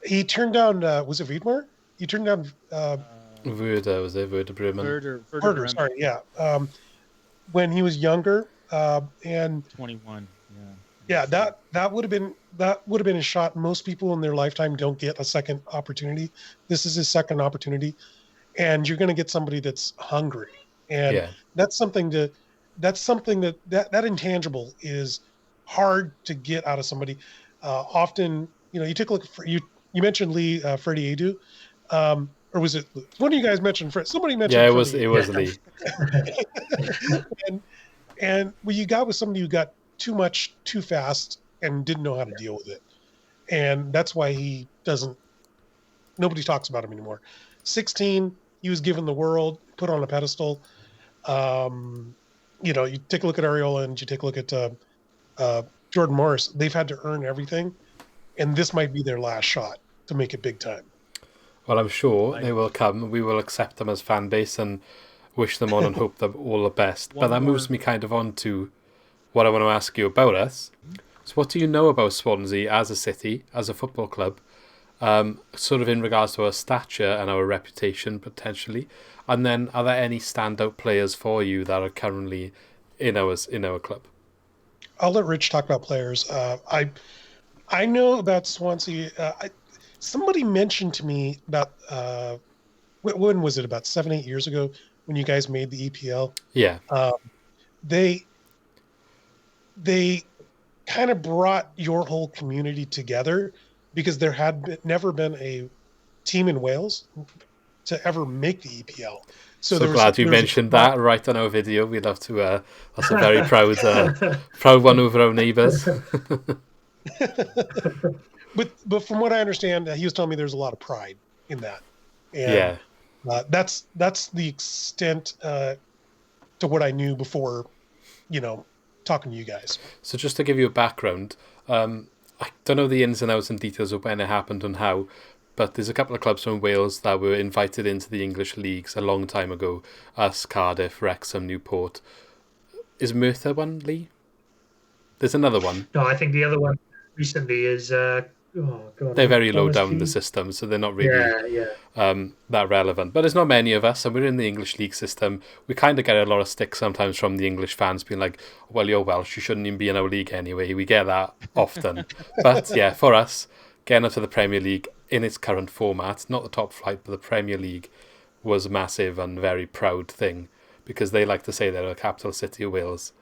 He turned down, was it Wiedmer? He turned down... Werder, was it? Werder Bremen. Werder, sorry, yeah. When he was younger, and 21, yeah, that would have been a shot. Most people in their lifetime don't get a second opportunity. This is his second opportunity, and you're going to get somebody that's hungry, and that's something that intangible is hard to get out of somebody. Often, you take a look for you. You mentioned Lee Freddie Adu, or was it one of you guys mentioned? Somebody mentioned. Yeah, it was Lee. and what you got was somebody who got too much too fast and didn't know how to deal with it, and that's why nobody talks about him anymore. 16, he was given the world, put on a pedestal. You take a look at Arriola and you take a look at Jordan Morris. They've had to earn everything, and this might be their last shot to make it big time. Well, I'm sure they will come. We will accept them as fan base and wish them on and hope them all the best. But that moves me kind of on to what I want to ask you about us. So what do you know about Swansea as a city, as a football club, sort of in regards to our stature and our reputation potentially? And then are there any standout players for you that are currently in our club? I'll let Rich talk about players. I know about Swansea. Somebody mentioned to me about, when was it, about 7-8 years ago when you guys made the EPL? Yeah. They kind of brought your whole community together because there had never been a team in Wales to ever make the EPL. So glad you mentioned that right on our video. We'd love to, that's a very proud one over our neighbours. But from what I understand, he was telling me there's a lot of pride in that. And that's the extent to what I knew before, talking to you guys. So just to give you a background, I don't know the ins and outs and details of when it happened and how, but there's a couple of clubs from Wales that were invited into the English leagues a long time ago. Us, Cardiff, Wrexham, Newport. Is Merthyr one, Lee? There's another one. No, I think the other one recently is... they're very low down in the system, so they're not really that relevant. But there's not many of us, and we're in the English league system. We kind of get a lot of stick sometimes from the English fans being like, well, you're Welsh, you shouldn't even be in our league anyway. We get that often. But yeah, for us, getting up to the Premier League in its current format, not the top flight, but the Premier League, was a massive and very proud thing, because they like to say they're the capital city of Wales.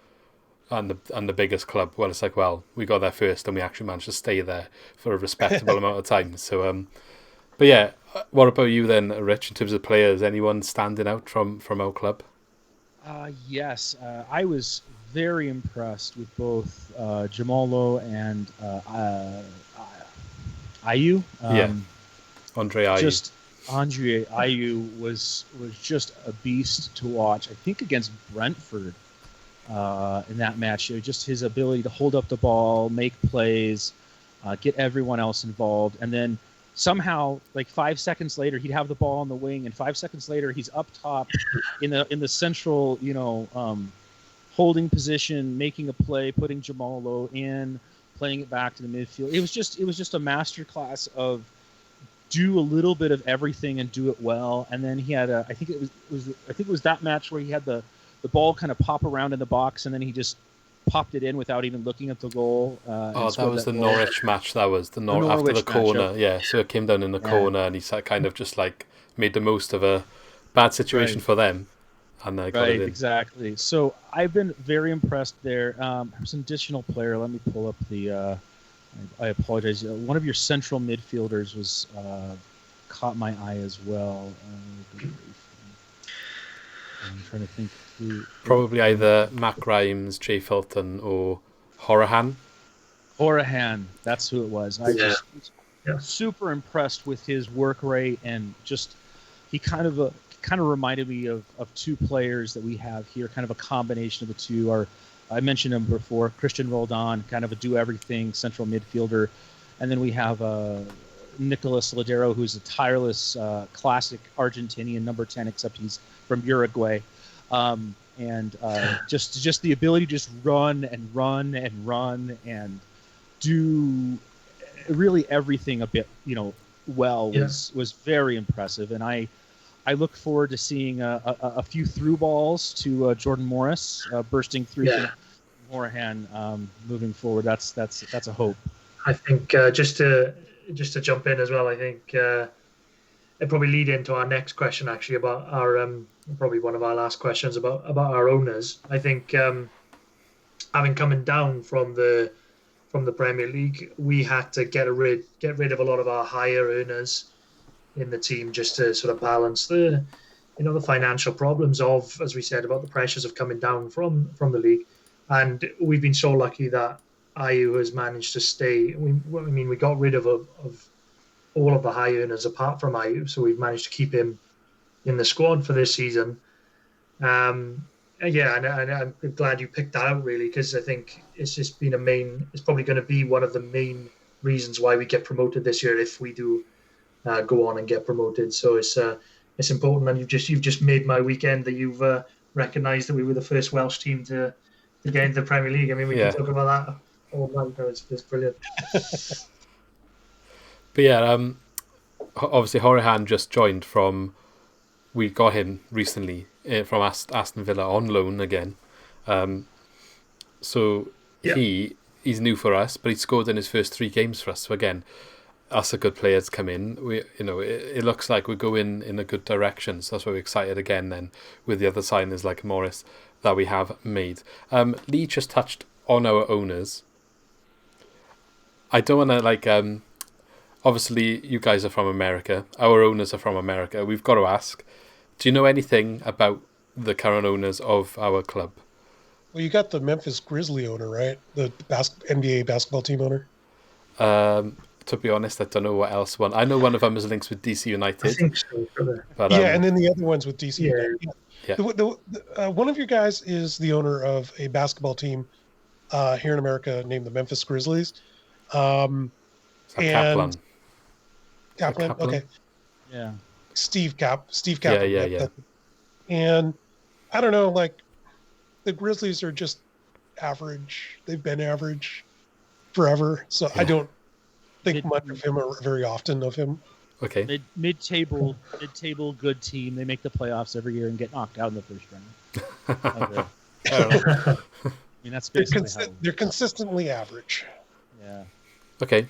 And the biggest club. Well, it's like, well, we got there first and we actually managed to stay there for a respectable amount of time. So, but yeah, what about you then, Rich, in terms of players? Anyone standing out from our club? Yes, I was very impressed with both Jamalo and Ayu. Andre Ayew. Just Andre Ayew was just a beast to watch. I think against Brentford in that match. Just his ability to hold up the ball, make plays, get everyone else involved, and then somehow, like 5 seconds later, he'd have the ball on the wing, and 5 seconds later, he's up top in the central, holding position, making a play, putting Jamalo in, playing it back to the midfield. It was just a masterclass of do a little bit of everything and do it well. And then he had I think it was that match where he had the ball kind of pop around in the box, and then he just popped it in without even looking at the goal. That was the Norwich match. That was the Norwich after the corner. Yeah, so it came down in the corner, and he kind of just like made the most of a bad situation for them, and they got it in. Exactly. So I've been very impressed there. There's an additional player. Let me pull up the. I apologize. One of your central midfielders was caught my eye as well. I'm trying to think who. Probably either Mac Rhymes, Jay Fulton, or Horahan. Horahan, that's who it was. I was super impressed with his work rate, and just he kind of reminded me of two players that we have here, kind of a combination of the two. I mentioned him before, Christian Roldan, kind of a do-everything central midfielder. And then we have Nicolas Ladero, who's a tireless, classic Argentinian number 10, except he's from Uruguay. Just the ability to just run and do really everything a bit, was very impressive. And I look forward to seeing a few through balls to Jordan Morris bursting through from Horahan moving forward. That's a hope. I think just to jump in as well, I think it probably lead into our next question actually about our probably one of our last questions about our owners. I think having coming down from the Premier League, we had to get rid of a lot of our higher earners in the team just to sort of balance the financial problems of, as we said, about the pressures of coming down from the league. And we've been so lucky that Ayew has managed to stay. We got rid of all of the high earners apart from Ayew, so we've managed to keep him in the squad for this season. And I'm glad you picked that out, really, because I think it's just been it's probably going to be one of the main reasons why we get promoted this year if we do go on and get promoted. So it's important, and you've just made my weekend that you've recognised that we were the first Welsh team to get into the Premier League. I mean, we can talk about that all night. It's brilliant. But yeah, obviously Horahan just joined we got him recently from Aston Villa on loan again. So he's new for us, but he scored in his first 3 games for us. So again, that's a good player to come in. It looks like we're going in a good direction. So that's why we're excited again then with the other signings like Morris that we have made. Lee just touched on our owners. I don't want to obviously you guys are from America. Our owners are from America. We've got to ask, do you know anything about the current owners of our club? Well, you got the Memphis Grizzly owner, right? The NBA basketball team owner. To be honest, I don't know what else one. I know one of them is links with DC United. I think so. But, and then the other one's with DC United. Yeah. One of your guys is the owner of a basketball team here in America named the Memphis Grizzlies. Kaplan. Kaplan, okay. Yeah. Steve Kaplan. Yeah. And I don't know, the Grizzlies are just average. They've been average forever. So I don't think much of him or very often of him. Okay. Mid-table good team. They make the playoffs every year and get knocked out in the first round. I mean, that's basically they're consistently average. Yeah. Okay.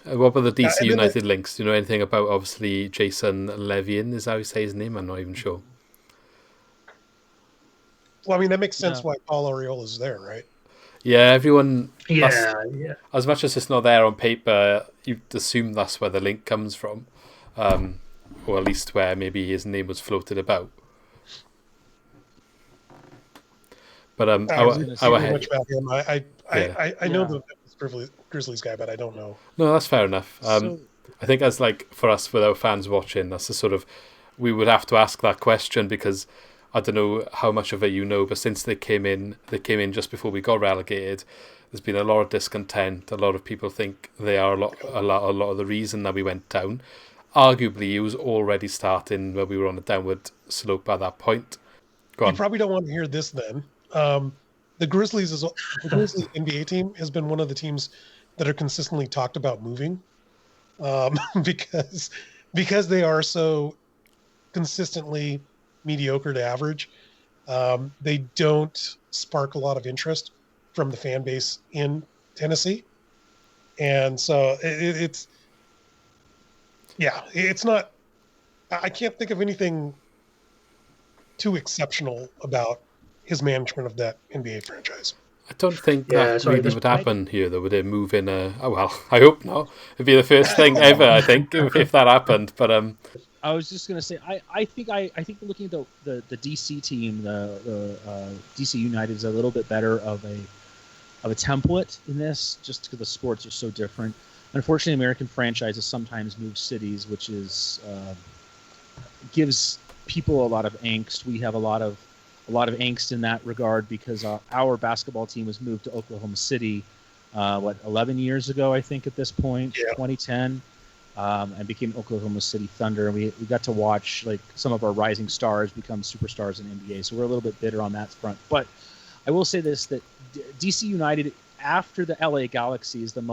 What about the DC United links? Do you know anything about, obviously, Jason Levian? Is that how you say his name? I'm not even sure. Well, I mean, that makes sense why Paul Arriola is there, right? Yeah, everyone... Yeah. As much as it's not there on paper, you'd assume that's where the link comes from. Or at least where maybe his name was floated about. But I was our gonna say head, much about him. I know Yeah. the Grizzlies guy, but I don't know. no, that's fair enough. So I think as like for us, with our fans watching, that's the sort of, we would have to ask that question because I don't know how much of it you know, but since they came in just before we got relegated. There's been a lot of discontent. A lot of people think they are a lot of the reason that we went down. Arguably, it was already starting where we were on a downward slope at that point. Go You on. probably don't want to hear this then. The Grizzlies NBA team has been one of the teams that are consistently talked about moving, because they are so consistently mediocre to average. They don't spark a lot of interest from the fan base in Tennessee, and so it's not. I can't think of anything too exceptional about his management of that NBA franchise. I don't think Yeah, that sorry, really this- would happen here, though. Would they move in a... Oh, well, I hope not. It'd be the first thing ever, I think, if that happened. But I was just gonna say, I think looking at the DC team, the DC United is a little bit better of a template in this, just because the sports are so different. Unfortunately, American franchises sometimes move cities, which is gives people a lot of angst. We have a lot of angst in that regard because our basketball team was moved to Oklahoma City, 11 years ago, I think, at this point, 2010. And became Oklahoma City Thunder. And we got to watch like some of our rising stars become superstars in NBA. So we're a little bit bitter on that front. But I will say this, that DC United, after the LA Galaxy, is the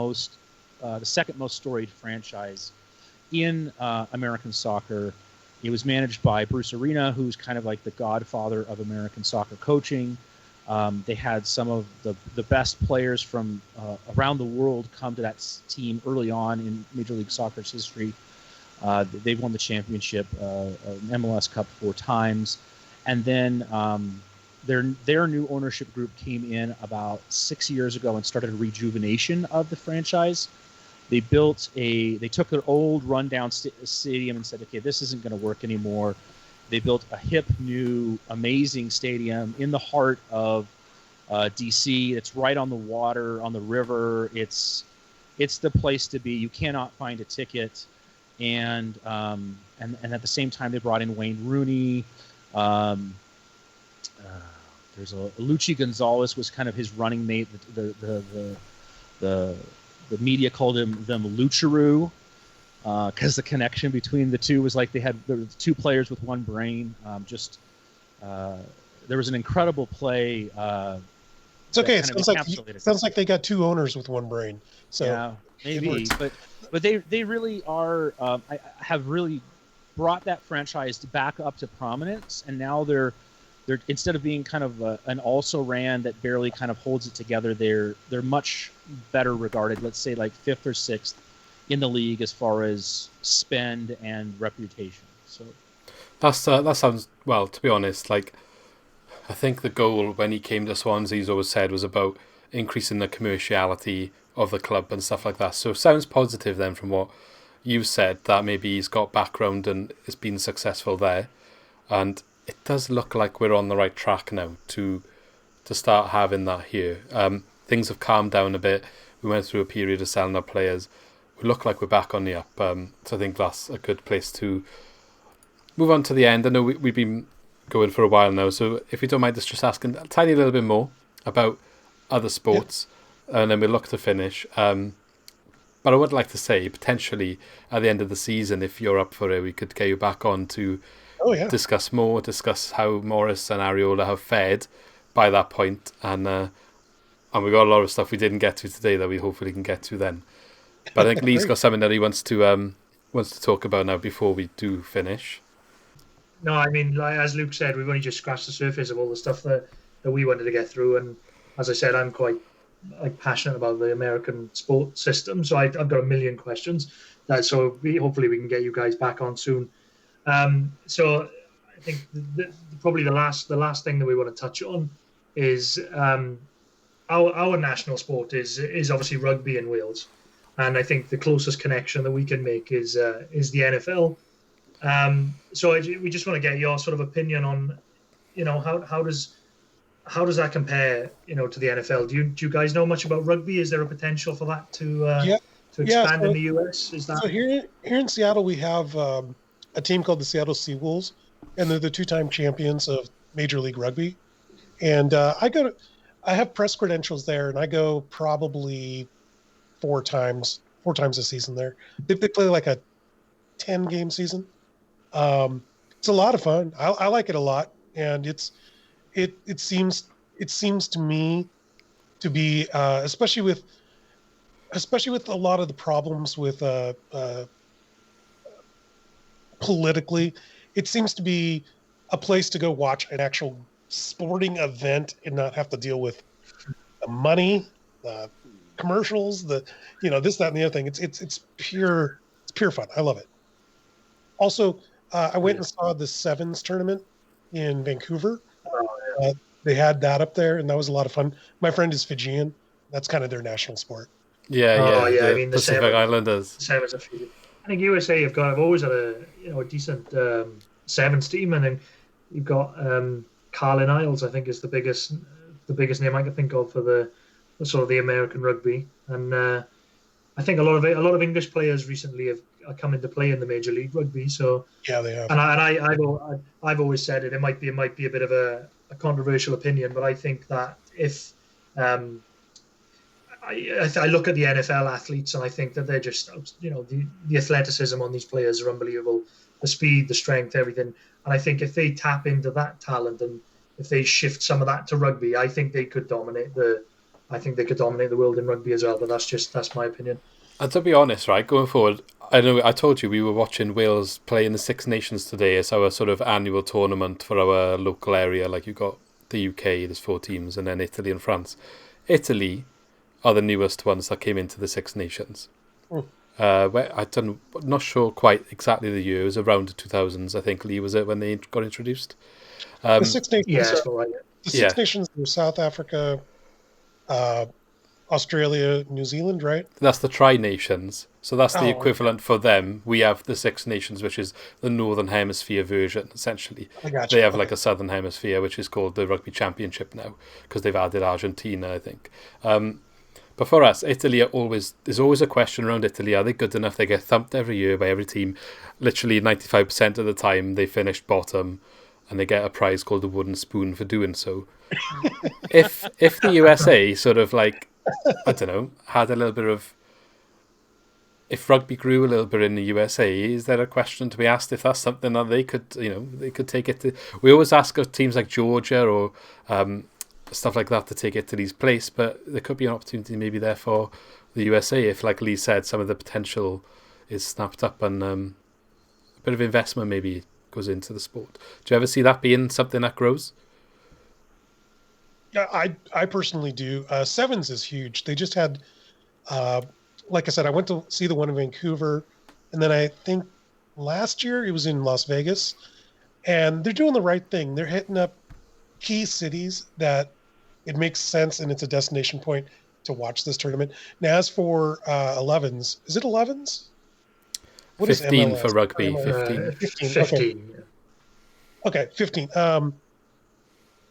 second most storied franchise in American soccer. It was managed by Bruce Arena, who's kind of like the godfather of American soccer coaching. They had some of the best players from around the world come to that team early on in Major League Soccer's history. They've won the championship, MLS Cup 4 times. And then their new ownership group came in about 6 years ago and started a rejuvenation of the franchise. They took their old rundown stadium and said, okay, this isn't going to work anymore. They built a hip, new, amazing stadium in the heart of DC. It's right on the water, on the river. It's the place to be. You cannot find a ticket. And at the same time, they brought in Wayne Rooney. There's Luchi Gonzalez was kind of his running mate. The media called them Lucharu, because the connection between the two was like there were two players with one brain. There was an incredible play. It's okay. It sounds like they got two owners with one brain. So yeah, maybe, but they really are. Have really brought that franchise back up to prominence, and now they're instead of being kind of an also-ran that barely kind of holds it together, they're much better regarded. Let's say like 5th or 6th in the league as far as spend and reputation. So that sounds, well, to be honest, like, I think the goal when he came to Swansea, he's always said, was about increasing the commerciality of the club and stuff like that. So it sounds positive then from what you said, that maybe he's got background and has been successful there. And it does look like we're on the right track now to start having that here. Things have calmed down a bit. We went through a period of selling our players. We look like we're back on the up. So I think that's a good place to move on to the end. I know we've been going for a while now, so if you don't mind us just asking a tiny little bit more about other sports, and then we'll look to finish. But I would like to say, potentially, at the end of the season, if you're up for it, we could get you back on to discuss how Morris and Arriola have fared by that point, and we got a lot of stuff we didn't get to today that we hopefully can get to then. But I think Lee's got something that he wants to talk about now before we do finish. No, I mean, like, as Luke said, we've only just scratched the surface of all the stuff that we wanted to get through, and as I said, I'm quite passionate about the American sport system, so I've got a million questions. Hopefully we can get you guys back on soon. So I think probably the last thing that we want to touch on is our national sport is obviously rugby in Wales, and I think the closest connection that we can make is the NFL. So we just want to get your sort of opinion on, how does how does that compare, to the NFL? Do you guys know much about rugby? Is there a potential for that to expand in the US? Is that so here in Seattle we have a team called the Seattle Seawolves, and they're the two-time champions of Major League Rugby. And I have press credentials there, and I go probably four times a season there. They play like a 10-game season. It's a lot of fun. I like it a lot, and it seems to me to be especially with a lot of the problems with politically, it seems to be a place to go watch an actual sporting event and not have to deal with the money, the commercials, this, that, and the other thing. It's pure fun. I love it. Also, I went and saw the Sevens tournament in Vancouver. They had that up there, and that was a lot of fun. My friend is Fijian. That's kind of their national sport. Yeah. I mean, the Pacific Islanders. Sevens are Fiji. I think USA have always had a decent Sevens team, and then you've got Carlin Isles. I think is the biggest name I can think of for the sort of the American rugby, and I think a lot of English players recently have come into play in the Major League Rugby. So yeah, they have. And I've always said it might be a bit of a controversial opinion, but I think that if I look at the NFL athletes and I think that they're just, the athleticism on these players are unbelievable, the speed, the strength, everything. And I think if they tap into that talent and if they shift some of that to rugby, I think they could dominate the world in rugby as well. But that's my opinion. And to be honest, right, going forward, I know I told you we were watching Wales play in the Six Nations today. It's our sort of annual tournament for our local area. Like you've got the UK, there's 4 teams, and then Italy and France. Italy are the newest ones that came into the Six Nations. Not sure quite exactly the year. It was around the 2000s, I think. Lee, was it when they got introduced? The Six Nations. The Six Nations were South Africa, Australia, New Zealand, right? That's the Tri-Nations. So that's the equivalent for them. We have the Six Nations, which is the Northern Hemisphere version, essentially. Gotcha. They have like a Southern Hemisphere, which is called the Rugby Championship now, because they've added Argentina, I think. But for us, Italy there's always a question around Italy. Are they good enough? They get thumped every year by every team. Literally 95% of the time, they finish bottom, and they get a prize called the wooden spoon for doing so. If the USA sort of like, I don't know, had a little bit of, if rugby grew a little bit in the USA, is there a question to be asked if that's something that they could take it to? We always ask of teams like Georgia or stuff like that to take Italy's place, but there could be an opportunity maybe there for the USA if, like Lee said, some of the potential is snapped up and a bit of investment maybe goes into the sport. Do you ever see that being something that grows? Yeah, I personally do. Sevens is huge. They just had, like I said, I went to see the one in Vancouver, and then I think last year it was in Las Vegas, and they're doing the right thing. They're hitting up key cities that it makes sense, and it's a destination point to watch this tournament. Now, as for 11s, is it 11s? What 15 is for rugby. 15. Okay, 15.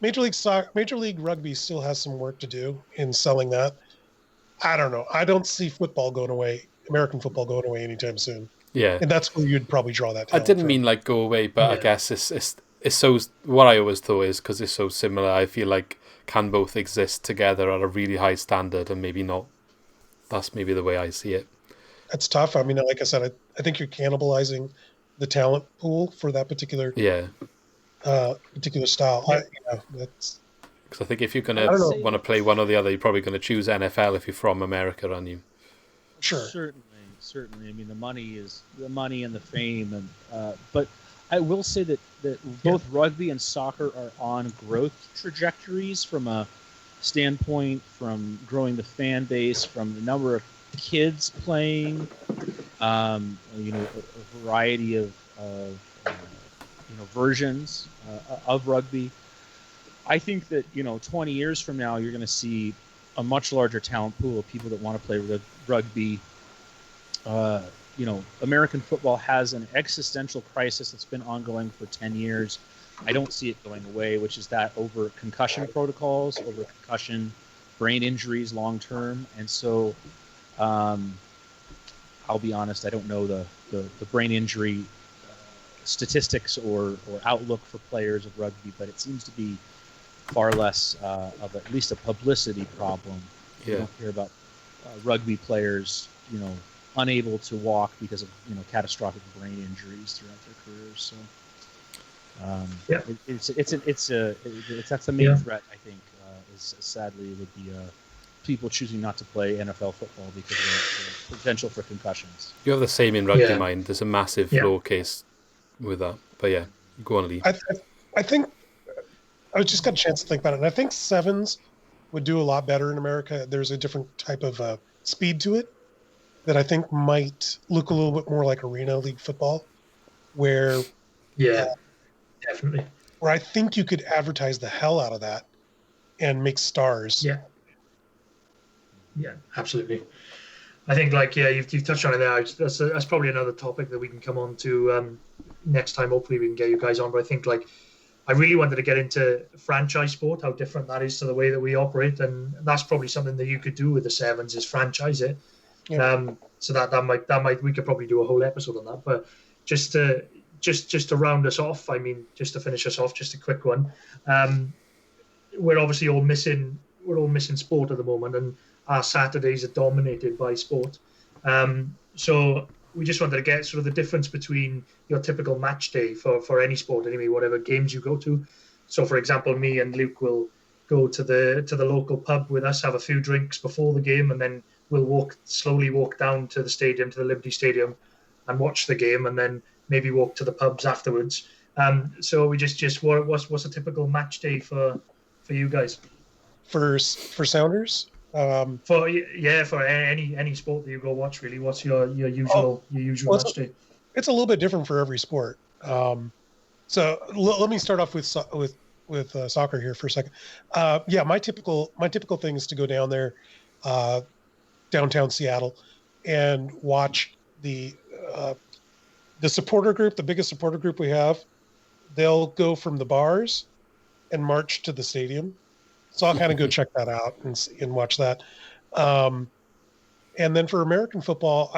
Major League Rugby still has some work to do in selling that. I don't know. I don't see football going away, American football going away anytime soon. Yeah, and that's where you'd probably draw that. I didn't mean like go away, but I guess it's so. What I always thought is because it's so similar. I feel like can both exist together at a really high standard, and maybe not. That's maybe the way I see it. That's tough. I mean, like I said, I think you're cannibalizing the talent pool for that particular style. That's because I think if you're gonna want to play one or the other, you're probably going to choose NFL if you're from America, aren't you? Sure. Certainly. I mean, the money and the fame, and but I will say that both rugby and soccer are on growth trajectories from a standpoint, from growing the fan base, from the number of kids playing, a variety of versions of rugby. I think that 20 years from now, you're going to see a much larger talent pool of people that want to play rugby. American football has an existential crisis that's been ongoing for 10 years. I don't see it going away, which is that over concussion protocols, over concussion brain injuries long term. And so I'll be honest, I don't know the brain injury statistics or outlook for players of rugby, but it seems to be far less of at least a publicity problem. You don't hear about rugby players, unable to walk because of catastrophic brain injuries throughout their careers. So that's the main threat, I think. Is sadly it would be people choosing not to play NFL football because of the potential for concussions. You have the same in rugby, mind. There's a massive flow case with that. But yeah, go on, Lee. I think I just got a chance to think about it, and I think sevens would do a lot better in America. There's a different type of speed to it that I think might look a little bit more like arena league football, where definitely, where I think you could advertise the hell out of that and make stars. Yeah, absolutely. I think you've touched on it there. That's probably another topic that we can come on to next time. Hopefully we can get you guys on. But I think I really wanted to get into franchise sport, how different that is to the way that we operate, and that's probably something that you could do with the sevens is franchise it. So that might we could probably do a whole episode on that. But just to round us off, I mean, just to finish us off, just a quick one. We're obviously all missing sport at the moment, and our Saturdays are dominated by sport. So we just wanted to get sort of the difference between your typical match day for any sport, anyway, whatever games you go to. So, for example, me and Luke will go to the local pub with us, have a few drinks before the game, and then we'll slowly walk down to the stadium, to the Liberty Stadium, and watch the game, and then maybe walk to the pubs afterwards. So we just what's a typical match day for you guys? For Sounders? For any sport that you go watch, really, what's your usual match day? It's a little bit different for every sport. So let me start off with soccer here for a second. My typical thing is to go down there, downtown Seattle, and watch the supporter group, the biggest supporter group we have. They'll go from the bars and march to the stadium. So I'll kind of go check that out and watch that. And then for American football,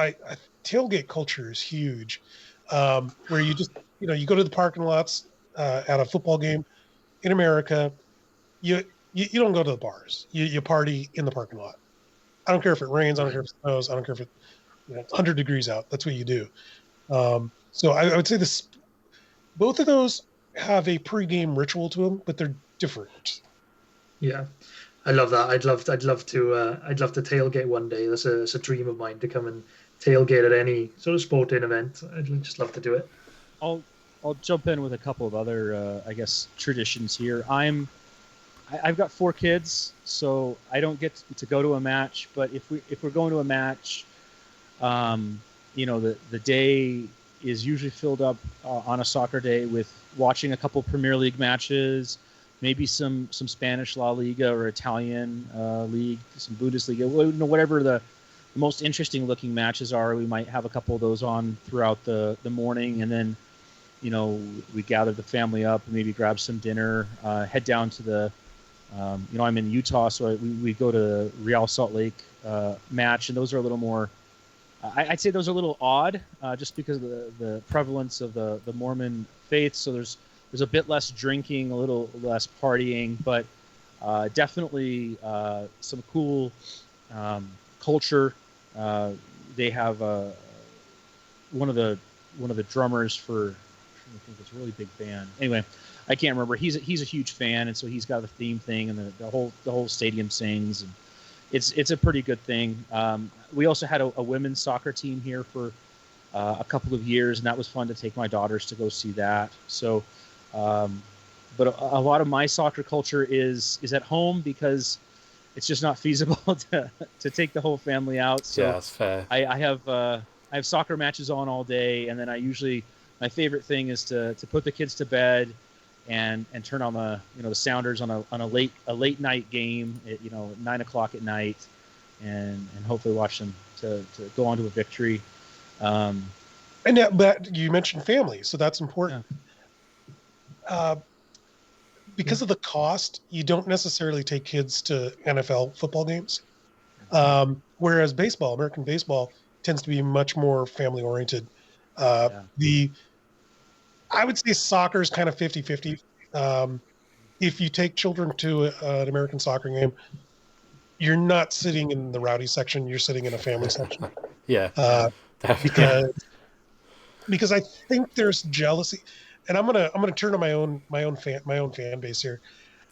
tailgate culture is huge, where you just, you go to the parking lots at a football game in America. You don't go to the bars. You party in the parking lot. I don't care if it rains. I don't care if it snows. I don't care if it's 100 degrees out. That's what you do. So I would say both of those have a pregame ritual to them, but they're different. Yeah, I love that. I'd love to tailgate one day. That's a dream of mine, to come and tailgate at any sort of sporting event. I'd just love to do it. I'll jump in with a couple of other traditions here. I've got 4 kids, so I don't get to go to a match. But if we're going to a match, the day is usually filled up on a soccer day with watching a couple Premier League matches. Maybe some Spanish La Liga or Italian league, some Bundesliga, whatever the most interesting looking matches are. We might have a couple of those on throughout the morning, and then we gather the family up, maybe grab some dinner, head down to the I'm in Utah, so we go to Real Salt Lake match, and those are a little more. I'd say those are a little odd, just because of the prevalence of the Mormon faith. So there's a bit less drinking, a little less partying, but definitely some cool culture. They have one of the drummers for, I think it's a really big band. Anyway, I can't remember. He's a huge fan, and so he's got the theme thing, and the whole stadium sings, and it's a pretty good thing. We also had a women's soccer team here for a couple of years, and that was fun to take my daughters to go see that. So. But a lot of my soccer culture is at home, because it's just not feasible to take the whole family out. So yeah, that's fair. I have soccer matches on all day, and then my favorite thing is to put the kids to bed and turn on the Sounders on a late night game at 9:00 at night, and hopefully watch them to go on to a victory. But you mentioned family, so that's important. Yeah. because of the cost, you don't necessarily take kids to NFL football games. Whereas baseball, American baseball, tends to be much more family oriented. I would say soccer is kind of 50-50. If you take children to an American soccer game, you're not sitting in the rowdy section, you're sitting in a family section. Yeah. Because I think there's jealousy, and I'm gonna turn to my own fan base here.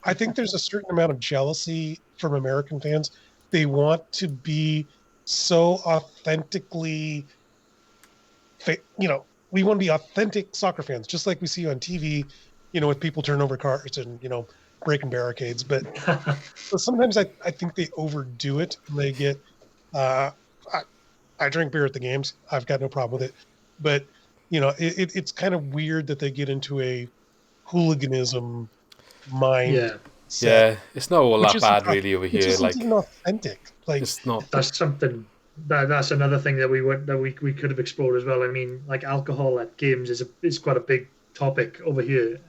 I think there's a certain amount of jealousy from American fans. They want to be so authentically, we want to be authentic soccer fans, just like we see on TV, with people turning over cars and, breaking barricades. But sometimes I think they overdo it. And they get, I drink beer at the games. I've got no problem with it. But, it's kind of weird that they get into a hooliganism mind. Yeah. Yeah, it's not all that bad really over here. It's even authentic. Like, it's not. That's something. That's another thing that we could have explored as well. I mean, like alcohol at games is quite a big topic over here,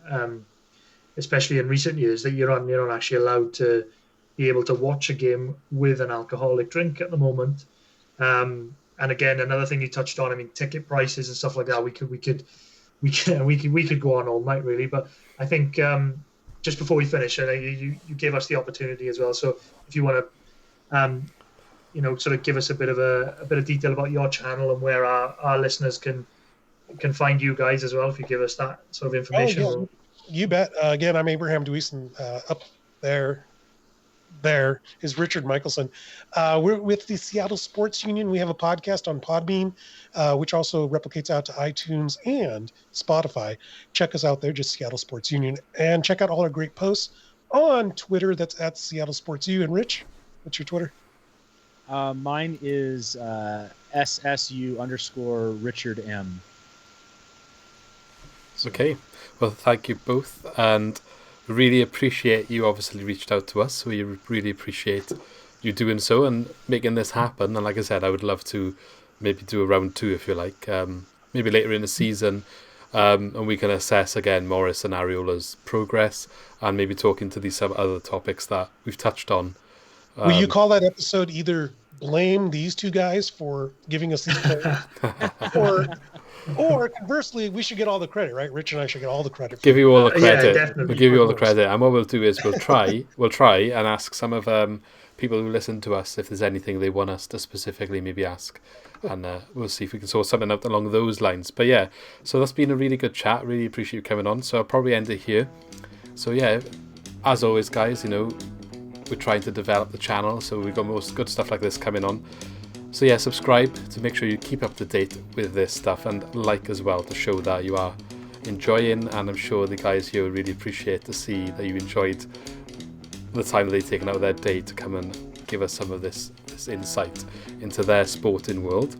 especially in recent years. That you're not actually allowed to be able to watch a game with an alcoholic drink at the moment. And again, another thing you touched on. I mean, ticket prices and stuff like that. We could go on all night really, but I think. Just before we finish, you gave us the opportunity as well. So if you want to, sort of give us a bit of detail about your channel and where our listeners can find you guys as well, if you give us that sort of information. Oh, yeah. You bet. Again, I'm Abraham DeWeese, and up there is Richard Michelson. We're with the Seattle Sports Union. We have a podcast on Podbean, which also replicates out to iTunes and Spotify. Check us out there, just Seattle Sports Union. And check out all our great posts on Twitter. That's at Seattle Sports U. And Rich, what's your Twitter? Mine is SSU_Richard M. So. Okay. Well, thank you both. And really appreciate you obviously reached out to us. We really appreciate you doing so and making this happen. And like I said, I would love to maybe do a round 2 if you like, maybe later in the season, and we can assess again Morris and Arriola's progress and maybe talk into these some other topics that we've touched on. Will you call that episode either blame these two guys for giving us these players, or conversely, we should get all the credit, right? Rich and I should get all the credit. Give you all the credit. Yeah, definitely. We'll give you all the credit. And what we'll do is we'll try and ask some of people who listen to us if there's anything they want us to specifically maybe ask. And we'll see if we can sort something out along those lines. But yeah, so that's been a really good chat. Really appreciate you coming on. So I'll probably end it here. So yeah, as always, guys, we're trying to develop the channel. So we've got most good stuff like this coming on. So yeah, subscribe to make sure you keep up to date with this stuff, and like as well to show that you are enjoying, and I'm sure the guys here really appreciate to see that you enjoyed the time that they've taken out of their day to come and give us some of this insight into their sporting world.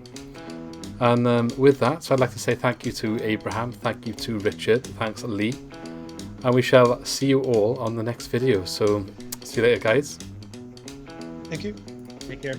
And with that, so I'd like to say thank you to Abraham, thank you to Richard, thanks Lee, and we shall see you all on the next video. So see you later, guys. Thank you. Take care.